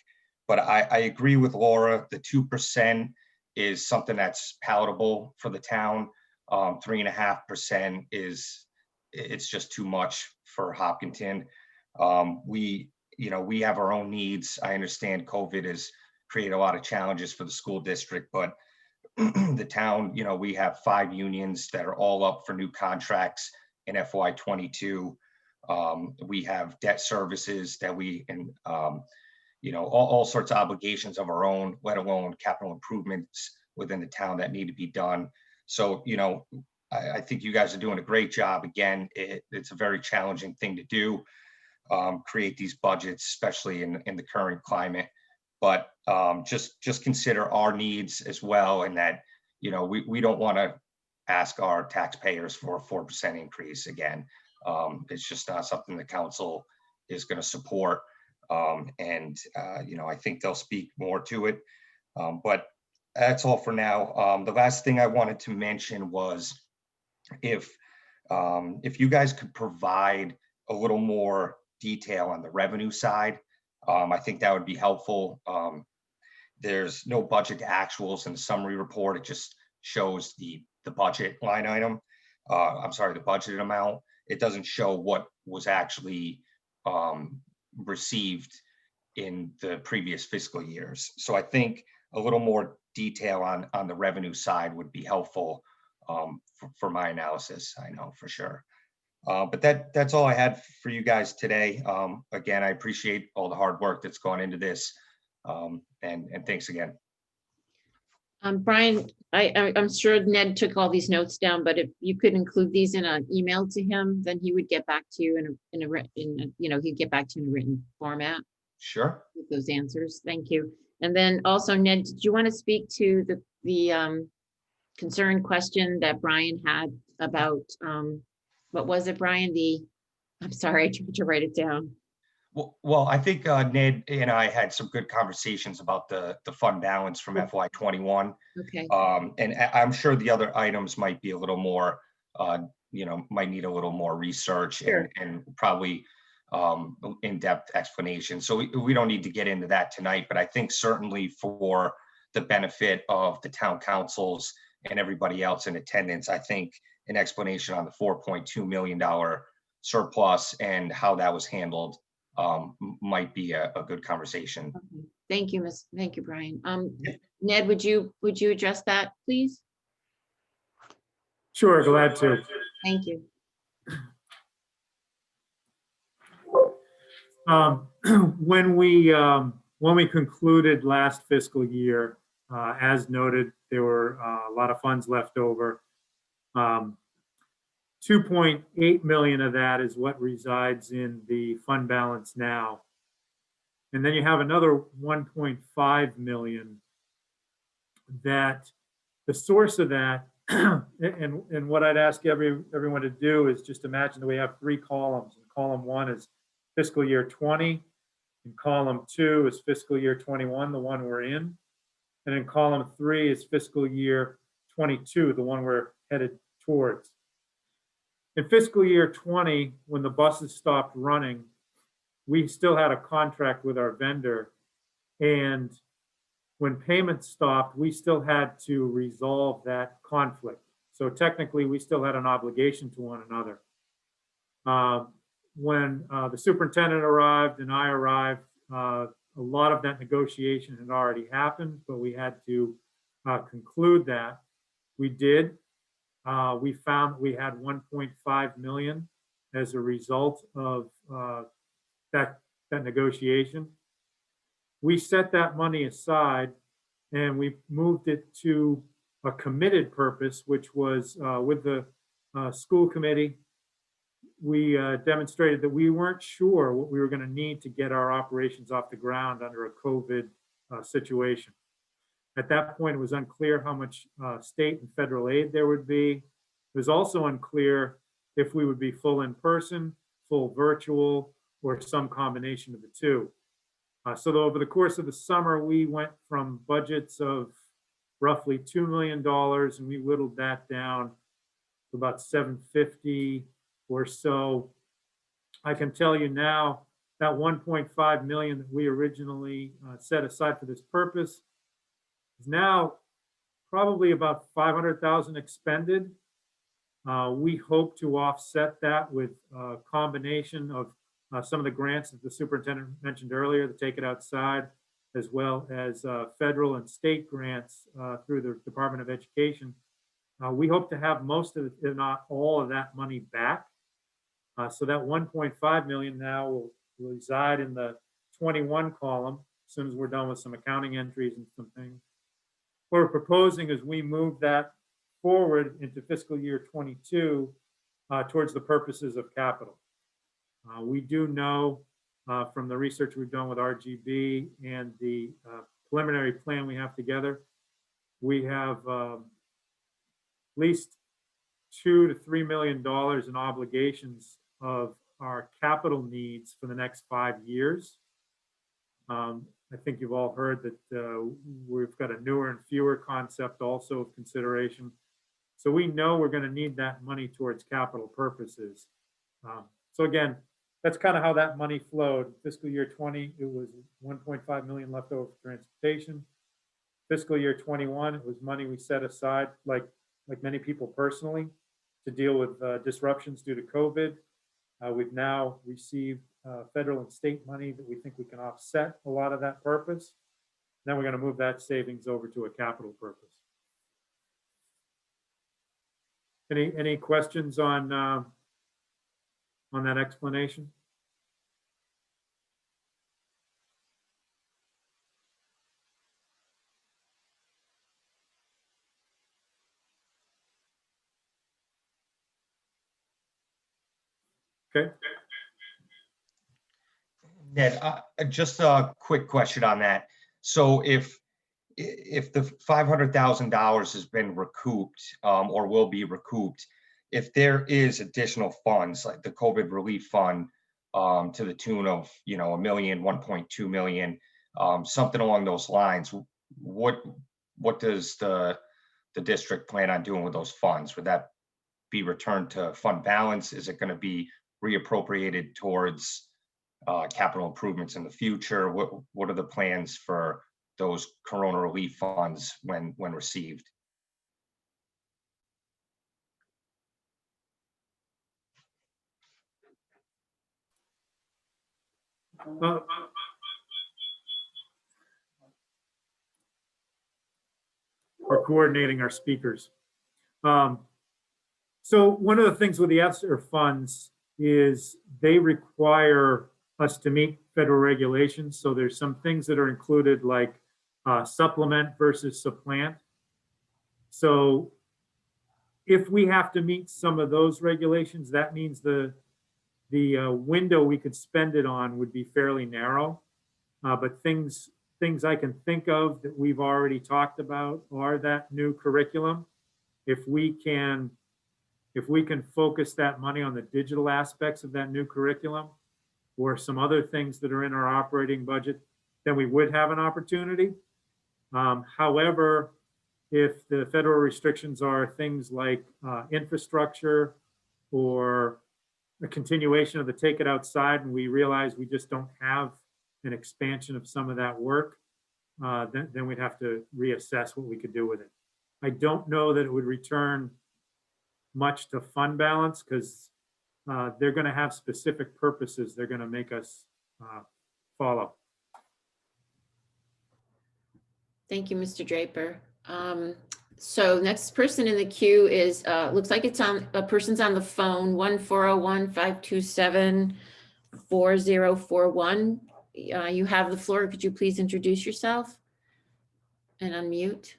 But I agree with Laura. The 2% is something that's palatable for the town. 3.5% it's just too much for Hopkinton. We have our own needs. I understand COVID has created a lot of challenges for the school district, but the town, we have 5 unions that are all up for new contracts in FY22. We have debt services that and all sorts of obligations of our own, let alone capital improvements within the town that need to be done. So, I think you guys are doing a great job. Again, it's a very challenging thing to do, create these budgets, especially in the current climate. But just consider our needs as well, and that, we don't want to ask our taxpayers for a 4% increase again. It's just not something the council is going to support. I think they'll speak more to it. But that's all for now. The last thing I wanted to mention was if you guys could provide a little more detail on the revenue side, I think that would be helpful. There's no budget to actuals in the summary report. It just shows the budget line item. I'm sorry, the budgeted amount. It doesn't show what was actually received in the previous fiscal years. So I think a little more detail on the revenue side would be helpful for my analysis, I know for sure. But that's all I had for you guys today. Again, I appreciate all the hard work that's gone into this. And thanks again. Brian, I'm sure Ned took all these notes down, but if you could include these in an email to him, then he would get back to you he'd get back to you in a written format Sure. with those answers. Thank you. And then also, Ned, did you want to speak to the concern question that Brian had about, what was it, Brian? I'm sorry, I tried to write it down. Well, I think Ned and I had some good conversations about the fund balance from FY21. Okay. And I'm sure the other items might be a little more, might need a little more research. Sure. and probably in-depth explanation. So we don't need to get into that tonight, but I think certainly for the benefit of the town councils and everybody else in attendance, I think an explanation on the $4.2 million surplus and how that was handled might be a good conversation. Okay. Thank you, Brian. Ned, would you address that, please? Sure, glad to. Thank you. When we concluded last fiscal year, as noted, there were a lot of funds left over. 2.8 million of that is what resides in the fund balance now. And then you have another 1.5 million that the source of that, and what I'd ask everyone to do is just imagine that we have 3 columns. And column 1 is fiscal year 20, and column 2 is fiscal year 21, the one we're in. And in column 3 is fiscal year 22, the one we're headed towards. In fiscal year 20, when the buses stopped running, we still had a contract with our vendor. And when payments stopped, we still had to resolve that conflict. So technically, we still had an obligation to one another. When the superintendent arrived and I arrived, a lot of that negotiation had already happened, but we had to conclude that. We did. We found we had 1.5 million as a result of that negotiation. We set that money aside and we moved it to a committed purpose, which was with the school committee. We demonstrated that we weren't sure what we were going to need to get our operations off the ground under a COVID situation. At that point, it was unclear how much state and federal aid there would be. It was also unclear if we would be full in person, full virtual, or some combination of the two. So over the course of the summer, we went from budgets of roughly $2 million, and we whittled that down to about 750 or so. I can tell you now that 1.5 million that we originally set aside for this purpose is now probably about 500,000 expended. We hope to offset that with a combination of some of the grants that the superintendent mentioned earlier, the Take It Outside, as well as federal and state grants through the Department of Education. We hope to have most of it, if not all of that money back. So that 1.5 million now will reside in the 21 column as soon as we're done with some accounting entries and some things. What we're proposing is we move that forward into fiscal year 22 towards the purposes of capital. We do know from the research we've done with RGB and the preliminary plan we have together, we have at least $2 to $3 million in obligations of our capital needs for the next 5 years. I think you've all heard that we've got a newer and fewer concept also of consideration. So we know we're going to need that money towards capital purposes. So again, that's kind of how that money flowed. Fiscal year 20, it was 1.5 million left over for transportation. Fiscal year 21, it was money we set aside, like many people personally, to deal with disruptions due to COVID. We've now received federal and state money that we think we can offset a lot of that purpose. Then we're going to move that savings over to a capital purpose. Any questions on that explanation? Okay. Ned, just a quick question on that. So if the $500,000 has been recouped or will be recouped, if there is additional funds like the COVID relief fund to the tune of, $1 million, 1.2 million, something along those lines, what does the district plan on doing with those funds? Would that be returned to fund balance? Is it going to be reappropriated towards capital improvements in the future? What are the plans for those corona relief funds when received? We're coordinating our speakers. So one of the things with the ESSER funds is they require us to meet federal regulations. So there's some things that are included like supplement versus supplant. So if we have to meet some of those regulations, that means the window we could spend it on would be fairly narrow. But things I can think of that we've already talked about are that new curriculum. If we can focus that money on the digital aspects of that new curriculum or some other things that are in our operating budget, then we would have an opportunity. However, if the federal restrictions are things like infrastructure or a continuation of the take it outside, and we realize we just don't have an expansion of some of that work, then we'd have to reassess what we could do with it. I don't know that it would return much to fund balance because they're going to have specific purposes they're going to make us follow. Thank you, Mr. Draper. So next person in the queue is, looks like it's a person's on the phone, 1-401-527-4041. You have the floor. Could you please introduce yourself and unmute?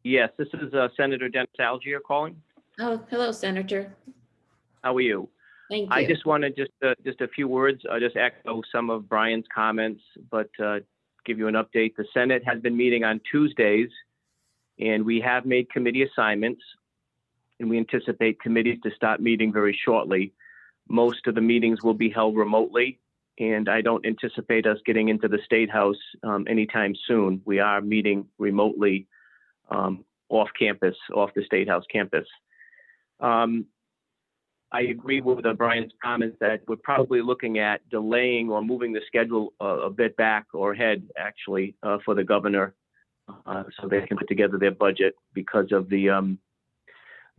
Yes, this is Senator Dennis Algier calling. Oh, hello, Senator. How are you? Thank you. I just wanted just a few words. I just echo some of Brian's comments, but give you an update. The Senate has been meeting on Tuesdays, and we have made committee assignments, and we anticipate committees to start meeting very shortly. Most of the meetings will be held remotely, and I don't anticipate us getting into the State House anytime soon. We are meeting remotely off campus, off the State House campus. I agree with Brian's comments that we're probably looking at delaying or moving the schedule a bit back or ahead, actually, for the governor, so they can put together their budget because of the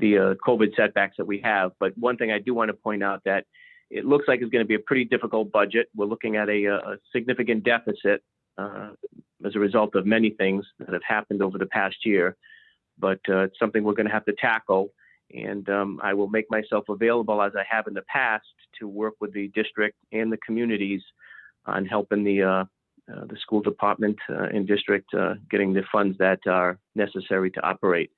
COVID setbacks that we have. But one thing I do want to point out that it looks like it's going to be a pretty difficult budget. We're looking at a significant deficit as a result of many things that have happened over the past year. But it's something we're going to have to tackle. And I will make myself available, as I have in the past, to work with the district and the communities on helping the school department and district getting the funds that are necessary to operate.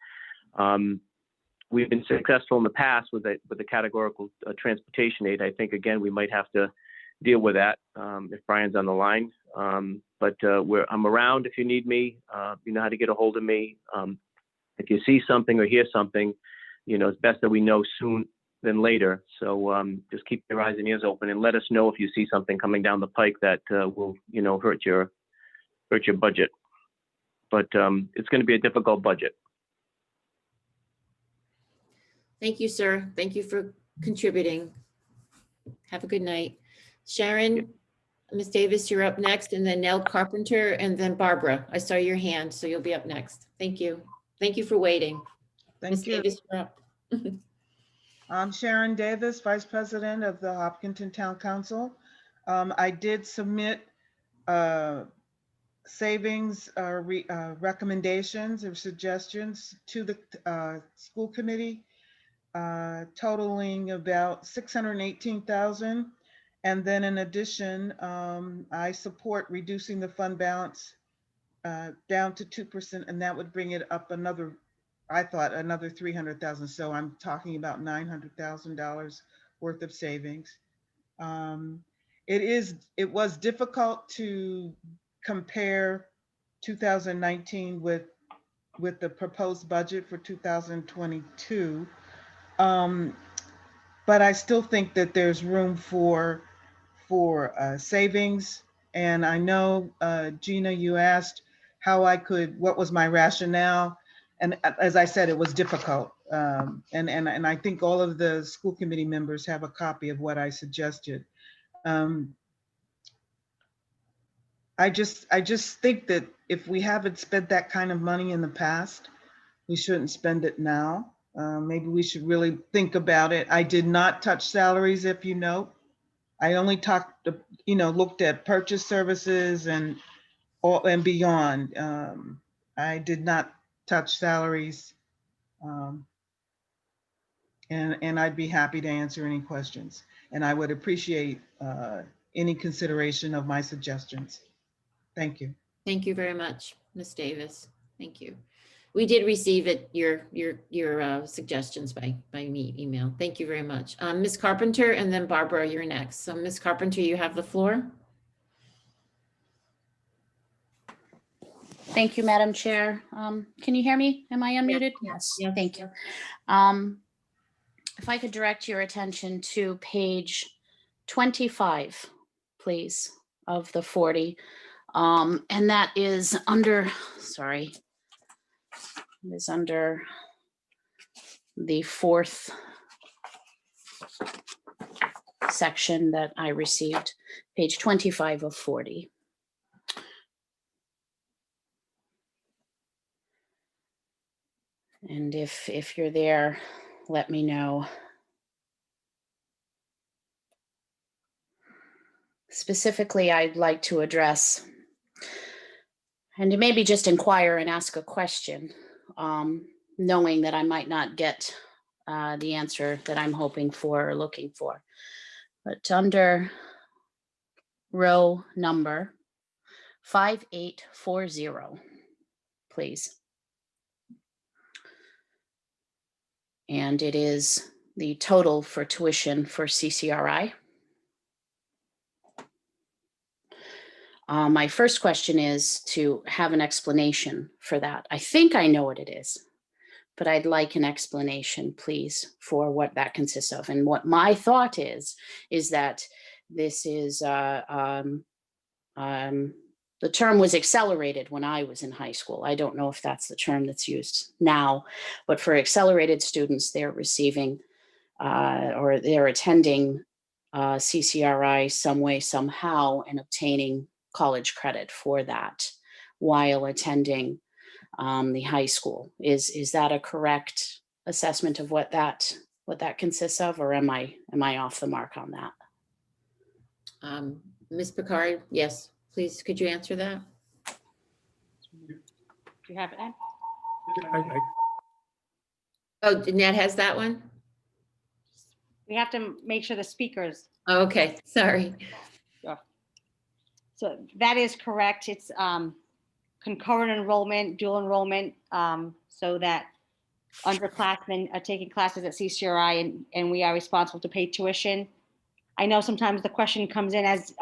We've been successful in the past with the categorical transportation aid. I think, again, we might have to deal with that if Brian's on the line. But I'm around if you need me. You know how to get a hold of me. If you see something or hear something, you know, it's best that we know soon than later. So just keep your eyes and ears open and let us know if you see something coming down the pike that will, you know, hurt your budget. But it's going to be a difficult budget. Thank you, sir. Thank you for contributing. Have a good night. Sharon, Ms. Davis, you're up next, and then Nell Carpenter, and then Barbara. I saw your hand, so you'll be up next. Thank you. Thank you for waiting. Ms. Thank you. Davis, you're up. I'm Sharon Davis, Vice President of the Hopkinton Town Council. I did submit savings recommendations or suggestions to the school committee, totaling about $618,000. And then in addition, I support reducing the fund balance down to 2%, and that would bring it up another, I thought, another 300,000. So I'm talking about $900,000 worth of savings. It was difficult to compare 2019 with the proposed budget for 2022. But I still think that there's room for savings. And I know, Gina, you asked what was my rationale? And as I said, it was difficult. And I think all of the school committee members have a copy of what I suggested. I just think that if we haven't spent that kind of money in the past, we shouldn't spend it now. Maybe we should really think about it. I did not touch salaries, if you know. I only looked at purchase services and beyond. I did not touch salaries. And I'd be happy to answer any questions. And I would appreciate any consideration of my suggestions. Thank you. Thank you very much, Ms. Davis. Thank you. We did receive your suggestions by email. Thank you very much. Ms. Carpenter, and then Barbara, you're next. So Ms. Carpenter, you have the floor. Thank you, Madam Chair. Can you hear me? Am I unmuted? Yes. Yes. Thank you. If I could direct your attention to page 25, please, of the 40. And that is under, sorry, it is under the fourth section that I received, page 25 of 40. And if you're there, let me know. Specifically, I'd like to address, and to maybe just inquire and ask a question, knowing that I might not get the answer that I'm hoping for or looking for. But under row number 5840, please. And it is the total for tuition for CCRI. My first question is to have an explanation for that. I think I know what it is, but I'd like an explanation, please, for what that consists of. And what my thought is that this is, the term was accelerated when I was in high school. I don't know if that's the term that's used now, but for accelerated students, they're receiving or they're attending CCRI some way, somehow, and obtaining college credit for that while attending the high school. Is that a correct assessment of what that consists of, or am I off the mark on that? Ms. Picard, yes, please, could you answer that? Do you have it, Ed? Oh, Nat has that one? We have to make sure the speakers. Oh, okay, sorry. So that is correct. It's concurrent enrollment, dual enrollment, so that underclassmen are taking classes at CCRI and we are responsible to pay tuition. I know sometimes the question comes in as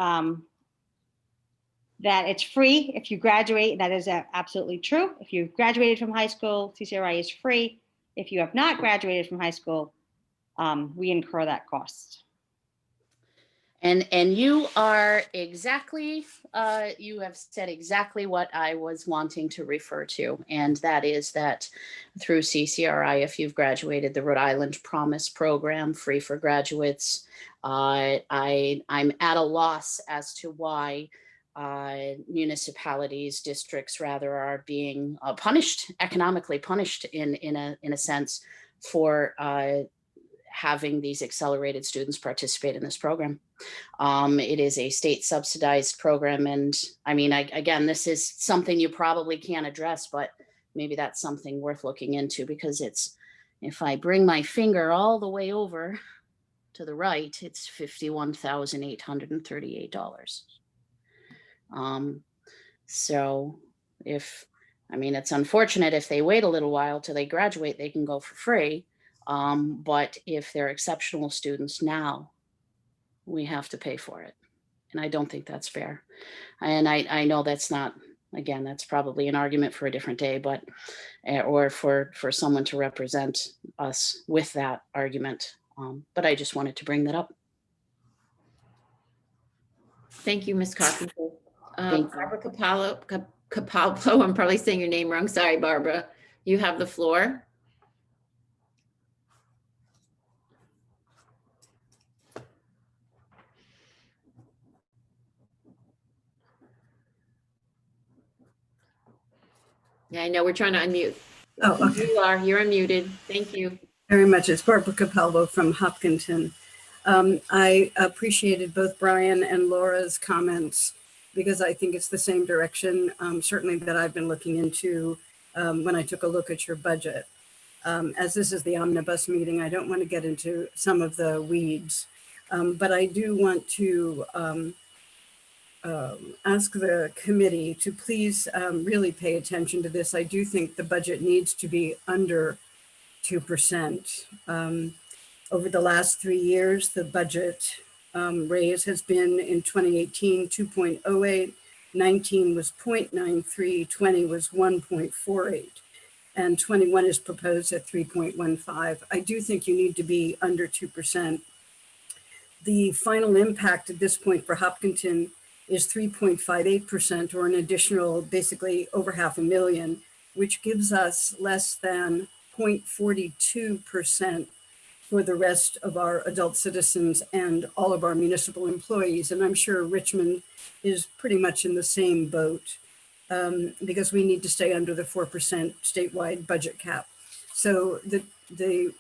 that it's free if you graduate. That is absolutely true. If you've graduated from high school, CCRI is free. If you have not graduated from high school, we incur that cost. And you are exactly, you have said exactly what I was wanting to refer to. And that is that through CCRI, if you've graduated the Rhode Island Promise program, free for graduates, I'm at a loss as to why municipalities, districts rather, are being punished, economically punished in a sense for having these accelerated students participate in this program. It is a state subsidized program. And I mean, again, this is something you probably can't address, but maybe that's something worth looking into, because it's, if I bring my finger all the way over to the right, it's $51,838. So if, I mean, it's unfortunate if they wait a little while till they graduate, they can go for free. But if they're exceptional students now, we have to pay for it. And I don't think that's fair. And I know that's not, again, that's probably an argument for a different day, but, or for someone to represent us with that argument. But I just wanted to bring that up. Thank you, Ms. Carpenter. Thank you. Barbara Capalpo, I'm probably saying your name wrong. Sorry, Barbara. You have the floor. Yeah, I know we're trying to unmute. Oh, okay. You're unmuted. Thank you. Very much. It's Barbara Capalbo from Hopkinton. I appreciated both Brian and Laura's comments because I think it's the same direction, certainly that I've been looking into when I took a look at your budget. As this is the omnibus meeting, I don't want to get into some of the weeds, but I do want to ask the committee to please really pay attention to this. I do think the budget needs to be under 2%. Over the last 3 years, the budget raise has been in 2018, 2.08, 19 was 0.93, 20 was 1.48, and 21 is proposed at 3.15. I do think you need to be under 2%. The final impact at this point for Hopkinton is 3.58%, or an additional basically over $500,000, which gives us less than 0.42% for the rest of our adult citizens and all of our municipal employees. And I'm sure Richmond is pretty much in the same boat because we need to stay under the 4% statewide budget cap. So the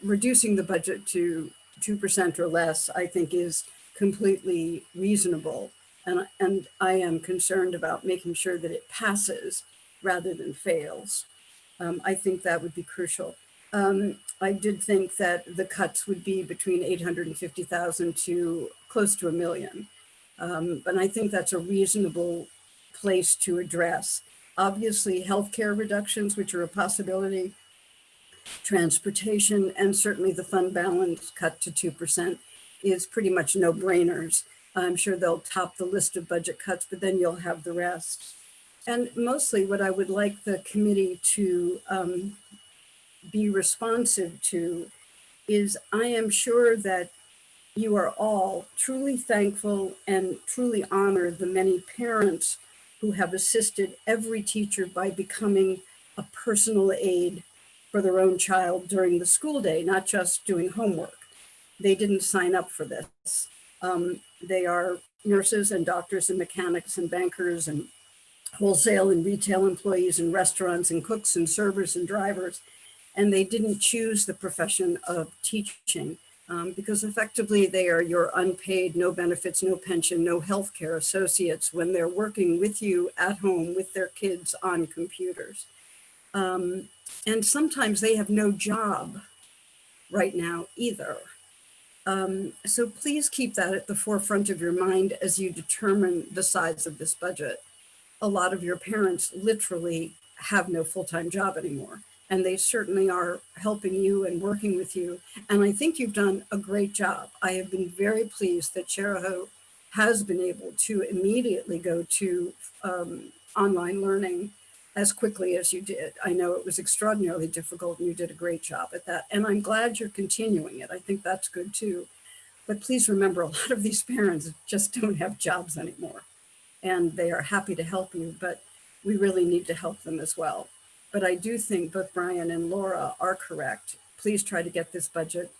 reducing the budget to 2% or less, I think, is completely reasonable. And I am concerned about making sure that it passes rather than fails. I think that would be crucial. I did think that the cuts would be between 850,000 to close to $1 million. But I think that's a reasonable place to address. Obviously, healthcare reductions, which are a possibility, transportation, and certainly the fund balance cut to 2% is pretty much no-brainers. I'm sure they'll top the list of budget cuts, but then you'll have the rest. And mostly what I would like the committee to be responsive to is, I am sure that you are all truly thankful and truly honor the many parents who have assisted every teacher by becoming a personal aide for their own child during the school day, not just doing homework. They didn't sign up for this. They are nurses and doctors and mechanics and bankers and wholesale and retail employees and restaurants and cooks and servers and drivers. and they didn't choose the profession of teaching because effectively they are your unpaid, no benefits, no pension, no health care associates when they're working with you at home with their kids on computers. And sometimes they have no job right now either. So please keep that at the forefront of your mind as you determine the size of this budget. A lot of your parents literally have no full-time job anymore, and they certainly are helping you and working with you. And I think you've done a great job. I have been very pleased that Cherahoe has been able to immediately go to online learning as quickly as you did. I know it was extraordinarily difficult and you did a great job at that. And I'm glad you're continuing it. I think that's good too. But please remember, a lot of these parents just don't have jobs anymore. And they are happy to help you, but we really need to help them as well. But I do think both Brian and Laura are correct. Please try to get this budget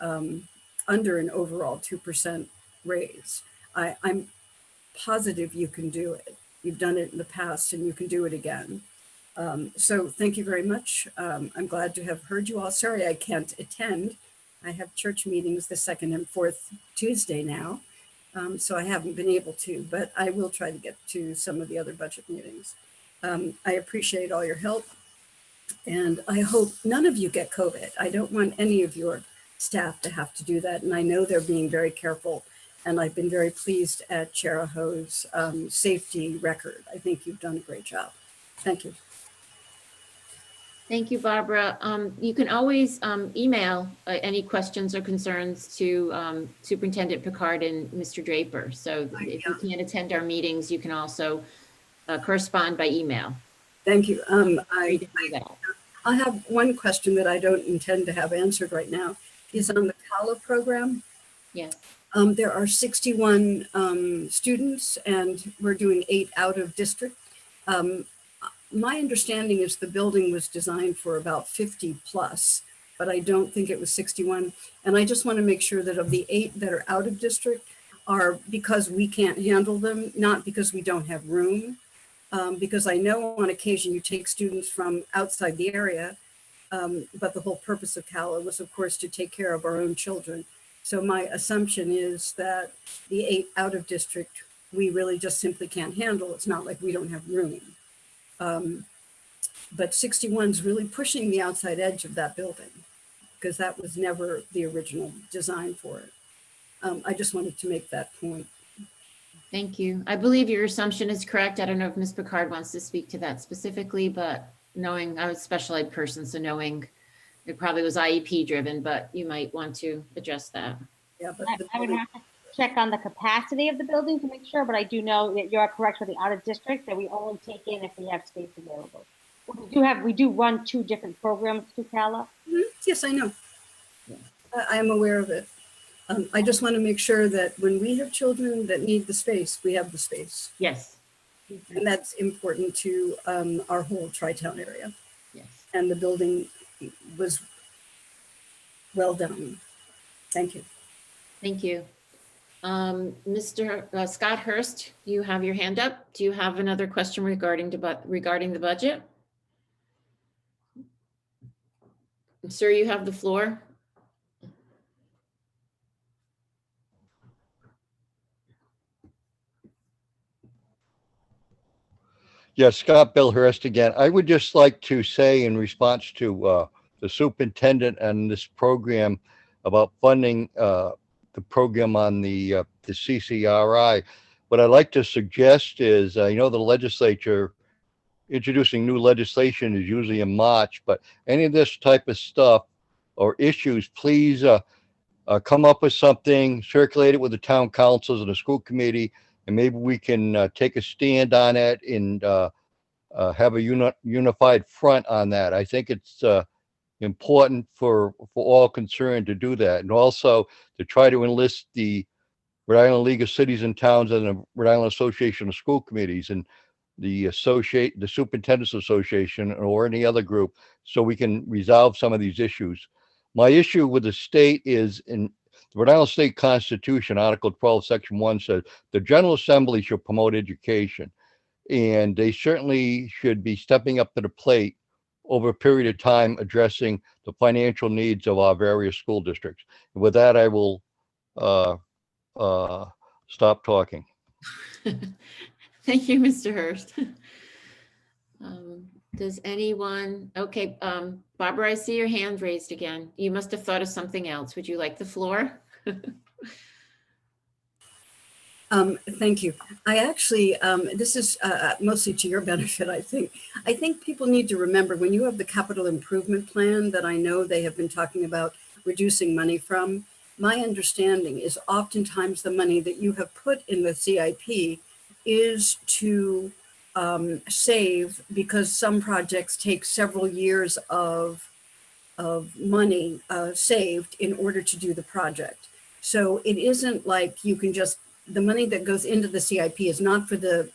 under an overall 2% raise. I'm positive you can do it. You've done it in the past and you can do it again. So thank you very much. I'm glad to have heard you all. Sorry I can't attend. I have church meetings the second and fourth Tuesday now. So I haven't been able to, but I will try to get to some of the other budget meetings. I appreciate all your help. And I hope none of you get COVID. I don't want any of your staff to have to do that. And I know they're being very careful. And I've been very pleased at Cherahoe's safety record. I think you've done a great job. Thank you. Thank you, Barbara. You can always email any questions or concerns to Superintendent Picard and Mr. Draper. So if you can't attend our meetings, you can also correspond by email. Thank you. I have one question that I don't intend to have answered right now. Is on the CALA program. Yes. There are 61 students and we're doing 8 out of district. My understanding is the building was designed for about 50 plus, but I don't think it was 61. And I just want to make sure that of the 8 that are out of district are because we can't handle them, not because we don't have room. Because I know on occasion you take students from outside the area, but the whole purpose of CALA was of course to take care of our own children. So my assumption is that the 8 out of district, we really just simply can't handle. It's not like we don't have room. But 61 is really pushing the outside edge of that building because that was never the original design for it. I just wanted to make that point. Thank you. I believe your assumption is correct. I don't know if Ms. Picard wants to speak to that specifically, but knowing I'm a special ed person, so knowing it probably was IEP driven, but you might want to address that. Yeah, but I would have to check on the capacity of the building to make sure, but I do know that you're correct with the out of district that we only take in if we have space available. We do run 2 different programs through CALA. Yes, I know. Yeah. I am aware of it. I just want to make sure that when we have children that need the space, we have the space. Yes. And that's important to our whole Tri-Town area. Yes. And the building was well done. Thank you. Thank you. Mr. Scott Hurst, you have your hand up. Do you have another question regarding the budget? Sir, you have the floor. Yes, Scott Bill Hurst again. I would just like to say in response to the superintendent and this program about funding the program on the CCRI, what I'd like to suggest is, I know the legislature introducing new legislation is usually in March, but any of this type of stuff or issues, please come up with something, circulate it with the town councils and the school committee, and maybe we can take a stand on it and have a unified front on that. I think it's important for all concerned to do that, and also to try to enlist the Rhode Island League of Cities and Towns and the Rhode Island Association of School Committees and the Superintendent's Association or any other group, so we can resolve some of these issues. My issue with the state is in the Rhode Island State Constitution, Article 12, Section 1 says the General Assembly should promote education, and they certainly should be stepping up to the plate over a period of time addressing the financial needs of our various school districts. And with that, I will stop talking. Thank you, Mr. Hurst. Does anyone, okay, Barbara, I see your hand raised again. You must have thought of something else. Would you like the floor? Thank you. I actually, this is mostly to your benefit, I think. I think people need to remember when you have the capital improvement plan that I know they have been talking about reducing money from, my understanding is oftentimes the money that you have put in the CIP is to save, because some projects take several years of money saved in order to do the project. So it isn't like you can just, the money that goes into the CIP is not for the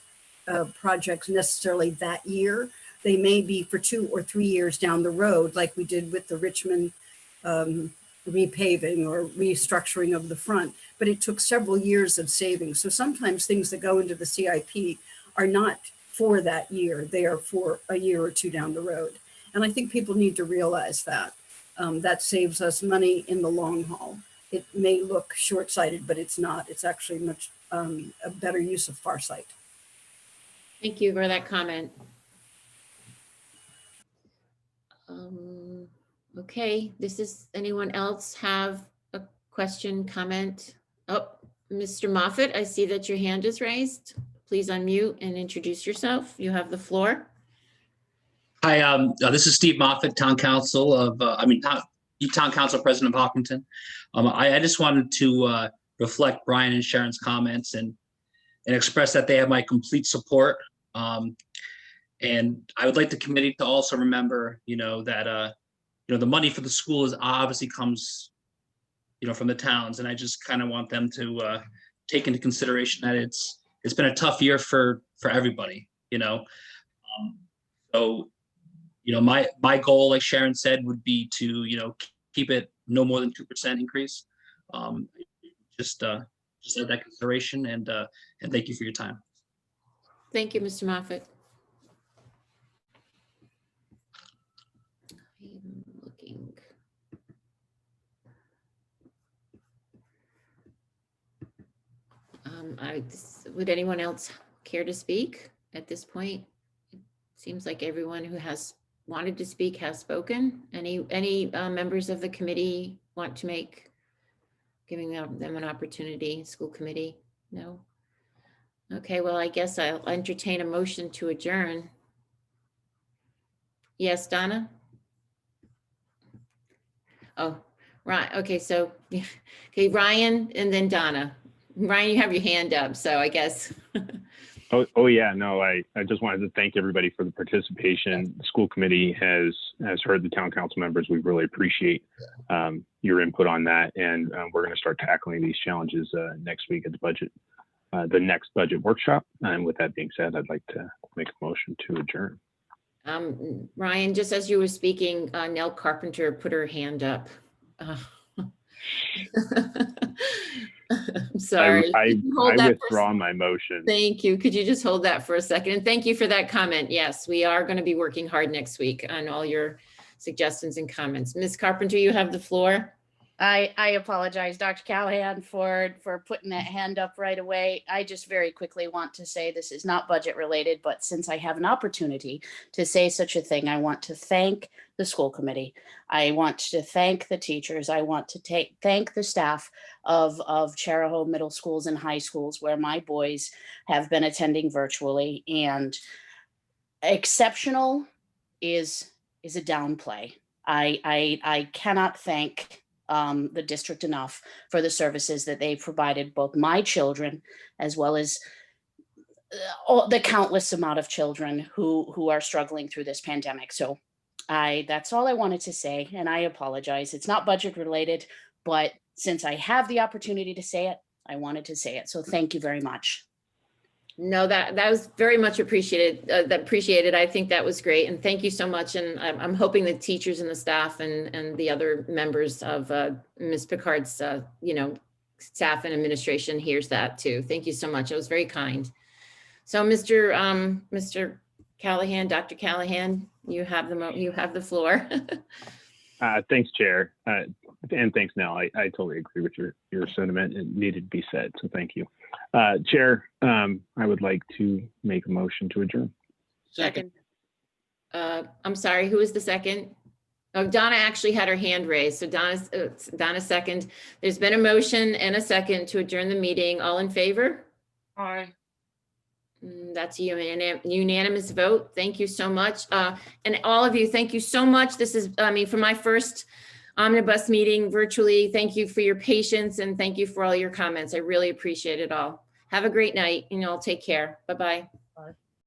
projects necessarily that year. They may be for 2 or 3 years down the road, like we did with the Richmond repaving or restructuring of the front, but it took several years of savings. So sometimes things that go into the CIP are not for that year, they are for a year or 2 down the road. And I think people need to realize that. That saves us money in the long haul. It may look short-sighted, but it's not. It's actually much a better use of farsight. Thank you for that comment. Okay, anyone else have a question, comment? Oh, Mr. Moffat, I see that your hand is raised. Please unmute and introduce yourself. You have the floor. Hi, this is Steve Moffat, Town Council of, Town Council President of Hopkinton. I just wanted to reflect Brian and Sharon's comments and express that they have my complete support. And I would like the committee to also remember, that, the money for the school is obviously comes, from the towns. And I just kind of want them to take into consideration that it's been a tough year for everybody, So, my goal, like Sharon said, would be to, keep it no more than 2% increase. Just let that consideration, and thank you for your time. Thank you, Mr. Moffat. I'm looking. Would anyone else care to speak at this point? It seems like everyone who has wanted to speak has spoken. Any members of the committee want to make, giving them an opportunity, school committee? No? Okay, well, I guess I'll entertain a motion to adjourn. Yes, Donna? Oh, right, okay, so, okay, Ryan and then Donna. Ryan, you have your hand up, so I guess. Oh yeah, no, I just wanted to thank everybody for the participation. The school committee has heard the town council members. We really appreciate your input on that, and we're going to start tackling these challenges next week at the next budget workshop. And with that being said, I'd like to make a motion to adjourn. Ryan, just as you were speaking, Nell Carpenter put her hand up. I'm sorry. I withdraw my motion. Thank you. Could you just hold that for a second? And thank you for that comment. Yes, we are going to be working hard next week on all your suggestions and comments. Ms. Carpenter, you have the floor. I apologize, Dr. Callahan, for putting that hand up right away. I just very quickly want to say this is not budget related, but since I have an opportunity to say such a thing, I want to thank the school committee. I want to thank the teachers. I want to thank the staff of Charahoe middle schools and high schools where my boys have been attending virtually. And exceptional is a downplay. I cannot thank the district enough for the services that they provided both my children as well as all the countless amount of children who are struggling through this pandemic. So that's all I wanted to say, and I apologize. It's not budget related, but since I have the opportunity to say it, I wanted to say it. So thank you very much. No, that was very much appreciated. I think that was great. And thank you so much. And I'm hoping the teachers and the staff and the other members of Ms. Picard's, staff and administration hears that too. Thank you so much. It was very kind. So Mr. Callahan, Dr. Callahan, You have the floor. Thanks, Chair. And thanks, Nell. I totally agree with your sentiment. It needed to be said, so thank you. Chair, I would like to make a motion to adjourn. Second. I'm sorry, who is the second? Oh, Donna actually had her hand raised. So Donna second. There's been a motion and a second to adjourn the meeting. All in favor? Aye. That's a unanimous vote. Thank you so much. And all of you, thank you so much. This is, for my first omnibus meeting virtually, thank you for your patience and thank you for all your comments. I really appreciate it all. Have a great night and y'all take care. Bye-bye.